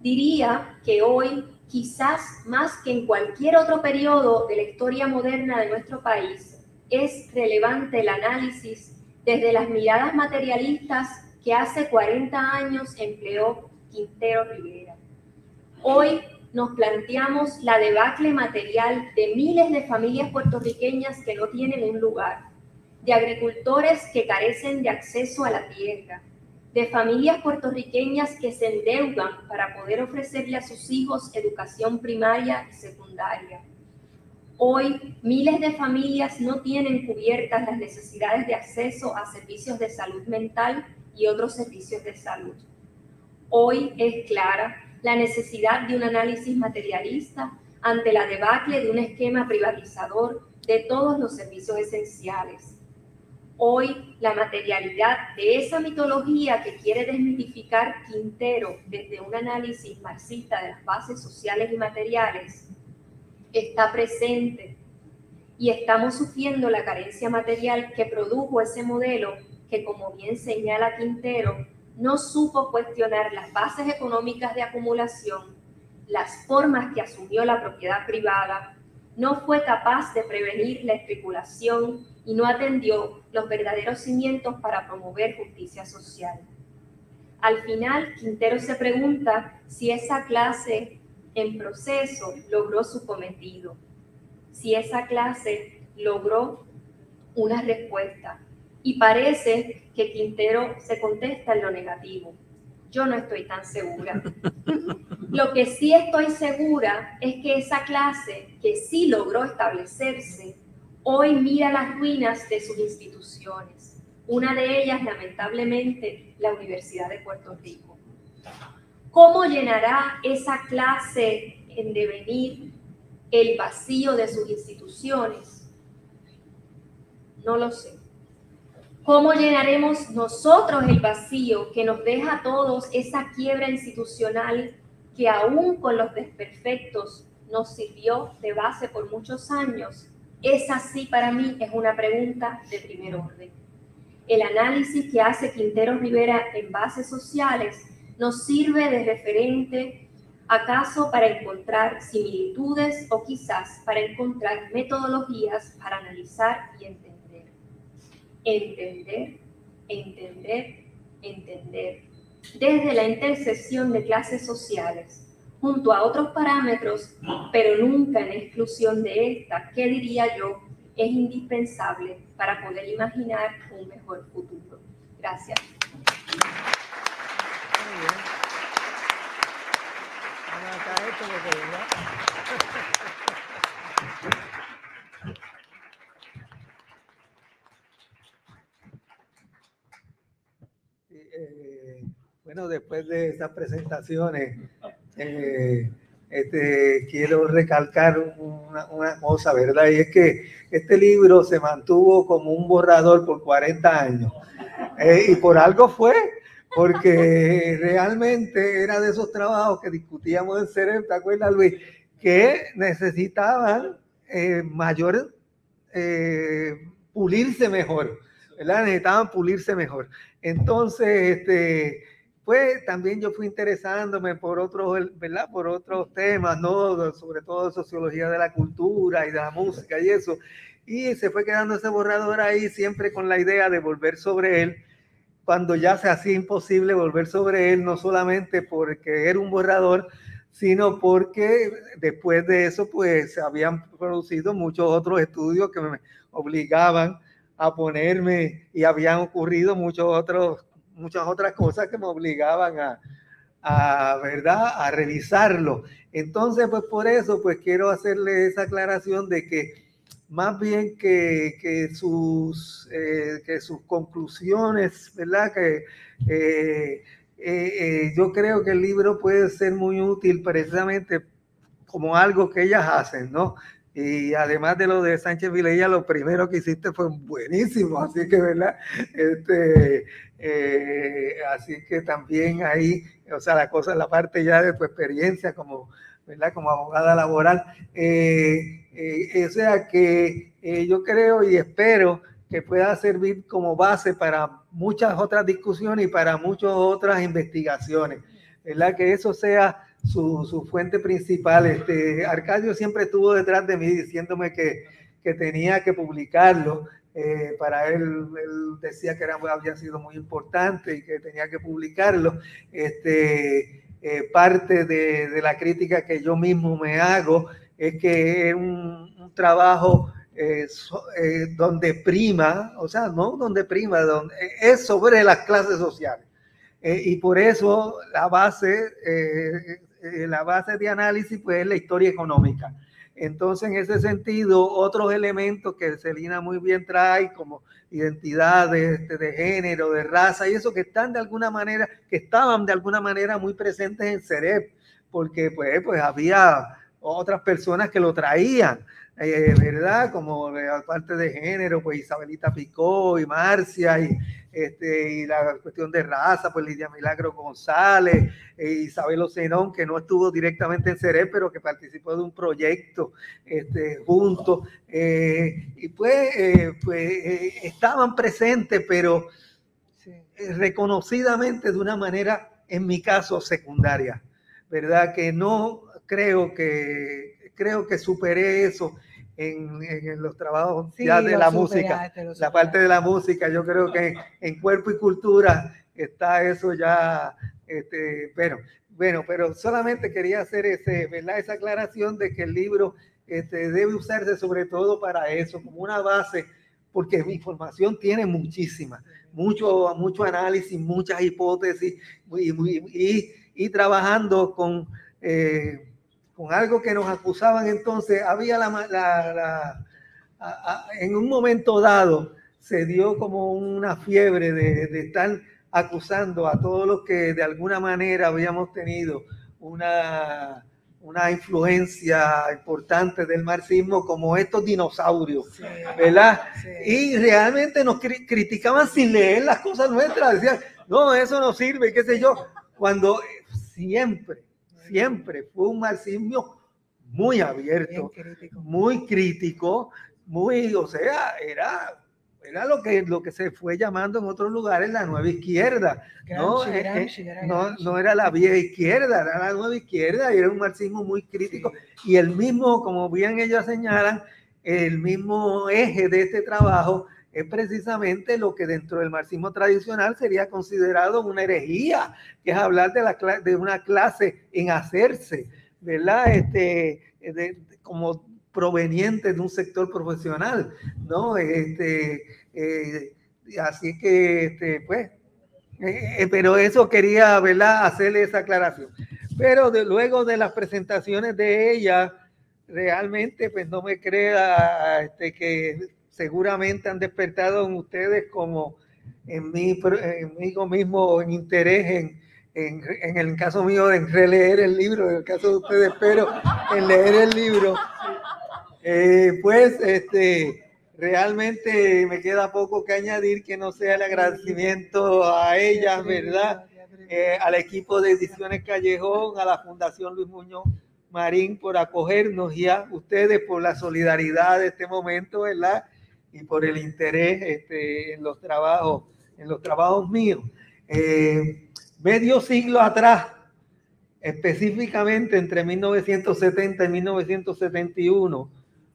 Diría que hoy, quizás más que en cualquier otro periodo de la historia moderna de nuestro país, es relevante el análisis desde las miradas materialistas que hace 40 años empleó Quintero Rivera. Hoy nos planteamos la debacle material de miles de familias puertorriqueñas que no tienen un lugar, de agricultores que carecen de acceso a la tierra, de familias puertorriqueñas que se endeudan para poder ofrecerle a sus hijos educación primaria y secundaria. Hoy, miles de familias no tienen cubiertas las necesidades de acceso a servicios de salud mental y otros servicios de salud. Hoy es clara la necesidad de un análisis materialista ante la debacle de un esquema privatizador de todos los servicios esenciales. Hoy, la materialidad de esa mitología que quiere desmitificar Quintero desde un análisis marxista de las bases sociales y materiales está presente y estamos sufriendo la carencia material que produjo ese modelo que, como bien señala Quintero, no supo cuestionar las bases económicas de acumulación, las formas que asumió la propiedad privada, no fue capaz de prevenir la especulación y no atendió los verdaderos cimientos para promover justicia social. Al final, Quintero se pregunta si esa clase en proceso logró su cometido, si esa clase logró una respuesta. Y parece que Quintero se contesta en lo negativo. Yo no estoy tan segura. Lo que sí estoy segura es que esa clase que sí logró establecerse, hoy mira las ruinas de sus instituciones. Una de ellas, lamentablemente, la Universidad de Puerto Rico. ¿Cómo llenará esa clase en devenir el vacío de sus instituciones? No lo sé. ¿Cómo llenaremos nosotros el vacío que nos deja a todos esa quiebra institucional que aún con los desperfectos nos sirvió de base por muchos años? Esa sí para mí es una pregunta de primer orden. El análisis que hace Quintero Rivera en bases sociales nos sirve de referente, acaso para encontrar similitudes o quizás para encontrar metodologías para analizar y entender. Entender, entender, entender, desde la intersección de clases sociales, junto a otros parámetros, pero nunca en exclusión de esta, que diría yo, es indispensable para poder imaginar un mejor futuro. Gracias. Bueno, después de estas presentaciones, quiero recalcar una cosa, ¿verdad? Y es que este libro se mantuvo como un borrador por 40 años. Y por algo fue, porque realmente era de esos trabajos que discutíamos en CEREP, ¿te acuerdas, Luis? Que necesitaban mayor pulirse mejor, ¿verdad? Necesitaban pulirse mejor. Entonces, pues también yo fui interesándome por otros, ¿verdad? Por otros temas, ¿no? Sobre todo sociología de la cultura y de la música y eso. Y se fue quedando ese borrador ahí, siempre con la idea de volver sobre él, cuando ya se hacía imposible volver sobre él, no solamente porque era un borrador, sino porque después de eso, pues se habían producido muchos otros estudios que me obligaban a ponerme, y habían ocurrido muchas otras cosas que me obligaban ¿verdad? A revisarlo. Entonces, pues por eso, pues quiero hacerle esa aclaración de que más bien que sus conclusiones, ¿verdad? Yo creo que el libro puede ser muy útil precisamente como algo que ellas hacen, ¿no? Y además de lo de Sánchez Vilella, lo primero que hiciste fue buenísimo, así que, ¿verdad? Así que también ahí, o sea, la parte ya de tu experiencia como, ¿verdad? Como abogada laboral, o sea que yo creo y espero que pueda servir como base para muchas otras discusiones y para muchas otras investigaciones, ¿verdad? Que eso sea su fuente principal. Arcadio siempre estuvo detrás de mí diciéndome que tenía que publicarlo. Para él decía que había sido muy importante y que tenía que publicarlo. Parte de la crítica que yo mismo me hago es que es un trabajo donde prima, o sea, no donde prima, donde es sobre las clases sociales. Y por eso la base de análisis pues es la historia económica. Entonces, en ese sentido, otros elementos que Celina muy bien trae, como identidades de género, de raza, y eso que estaban de alguna manera muy presentes en CEREP, porque pues había otras personas que lo traían, ¿verdad? Como la parte de género, pues Isabelita Picó y Marcia, y la cuestión de raza, pues Lidia Milagro González, Isabel Ocenón, que no estuvo directamente en CEREP, pero que participó de un proyecto juntos, y pues estaban presentes, pero reconocidamente de una manera, en mi caso, secundaria, ¿verdad? Que no creo que superé eso en los trabajos ya de la música, la parte de la música. Yo creo que en Cuerpo y Cultura está eso ya, pero solamente quería hacer esa aclaración de que el libro debe usarse sobre todo para eso, como una base, porque mi información tiene muchísima, mucho análisis, muchas hipótesis, y trabajando con algo que nos acusaban entonces. Había en un momento dado se dio como una fiebre de estar acusando a todos los que de alguna manera habíamos tenido una influencia importante del marxismo como estos dinosaurios, sí, ¿verdad? Sí. Y realmente nos criticaban sin leer las cosas nuestras, decían, no, eso no sirve, qué sé yo, cuando siempre fue un marxismo muy abierto, muy crítico, o sea, era lo que se fue llamando en otros lugares la nueva izquierda, ¿no? No era la vieja izquierda, era la nueva izquierda, y era un marxismo muy crítico, sí. Y el mismo, como bien ellos señalan, el mismo eje de este trabajo es precisamente lo que dentro del marxismo tradicional sería considerado una herejía, que es hablar de una clase en hacerse, ¿verdad? Como proveniente de un sector profesional, ¿no? Así que, pero eso quería, ¿verdad?, hacerle esa aclaración. Pero luego de las presentaciones de ella, realmente, pues no me crea que seguramente han despertado en ustedes como en mí mismo en interés en el caso mío en releer el libro, en el caso de ustedes, pero en leer el libro. Realmente me queda poco que añadir que no sea el agradecimiento a ellas, ¿verdad? Al equipo de Ediciones Callejón, a la Fundación Luis Muñoz Marín por acogernos, y a ustedes por la solidaridad de este momento, ¿verdad? Y por el interés en los trabajos míos. Medio siglo atrás, específicamente entre 1970 y 1971,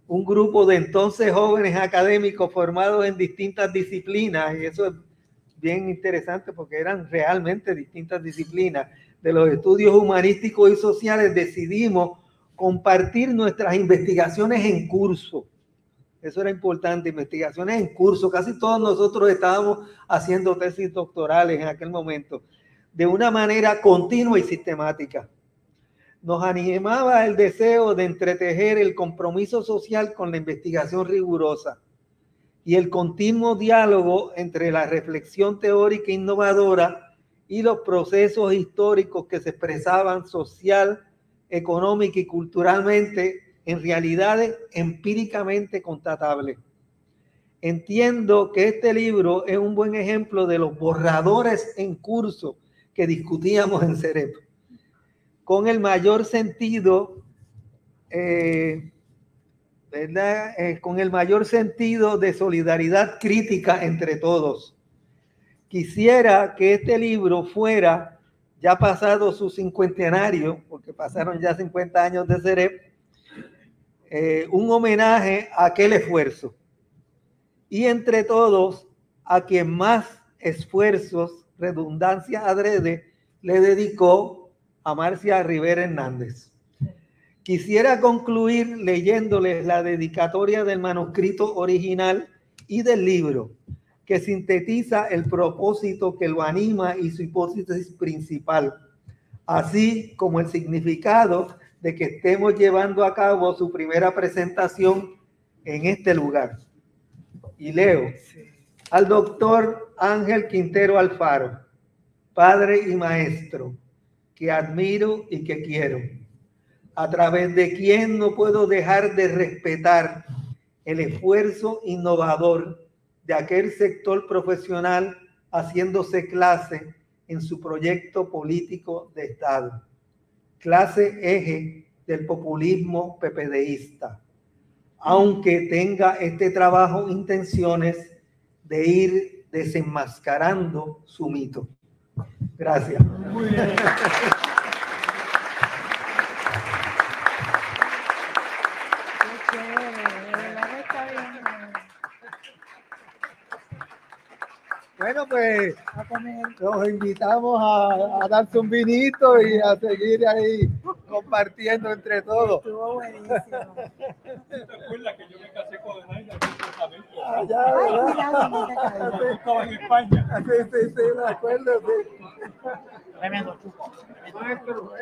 un grupo de entonces jóvenes académicos formados en distintas disciplinas, y eso es bien interesante porque eran realmente distintas disciplinas de los estudios humanísticos y sociales, decidimos compartir nuestras investigaciones en curso. Eso era importante, investigaciones en curso. Casi todos nosotros estábamos haciendo tesis doctorales en aquel momento, de una manera continua y sistemática. Nos animaba el deseo de entretejer el compromiso social con la investigación rigurosa y el continuo diálogo entre la reflexión teórica innovadora y los procesos históricos que se expresaban social, económica y culturalmente en realidades empíricamente constatables. Entiendo que este libro es un buen ejemplo de los borradores en curso que discutíamos en Cerebro, con el mayor sentido, ¿verdad? Con el mayor sentido de solidaridad crítica entre todos. Quisiera que este libro fuera, ya pasado su cincuentenario, porque pasaron ya 50 años de Cerep, un homenaje a aquel esfuerzo. Y entre todos, a quien más esfuerzos, redundancia adrede, le dedicó a Marcia Rivera Hernández. Quisiera concluir leyéndoles la dedicatoria del manuscrito original y del libro, que sintetiza el propósito que lo anima y su hipótesis principal, así como el significado de que estemos llevando a cabo su primera presentación en este lugar. Y leo: al doctor Ángel Quintero Alfaro, padre y maestro, que admiro y que quiero, a través de quien no puedo dejar de respetar el esfuerzo innovador de aquel sector profesional haciéndose clase en su proyecto político de Estado, clase eje del populismo PPDista, aunque tenga este trabajo intenciones de ir desenmascarando su mito. Gracias. Muy bien. Bueno, pues los invitamos a darse un vinito y a seguir ahí compartiendo entre todos. Estuvo buenísimo. ¿Te acuerdas que yo me casé con Enaida en un testamento? Ah, ya, Ay, ¿verdad? cuidado, no te caigas. Cuando tú estabas en España. Sí, me acuerdo, sí. Tremendo chupo. Maestro,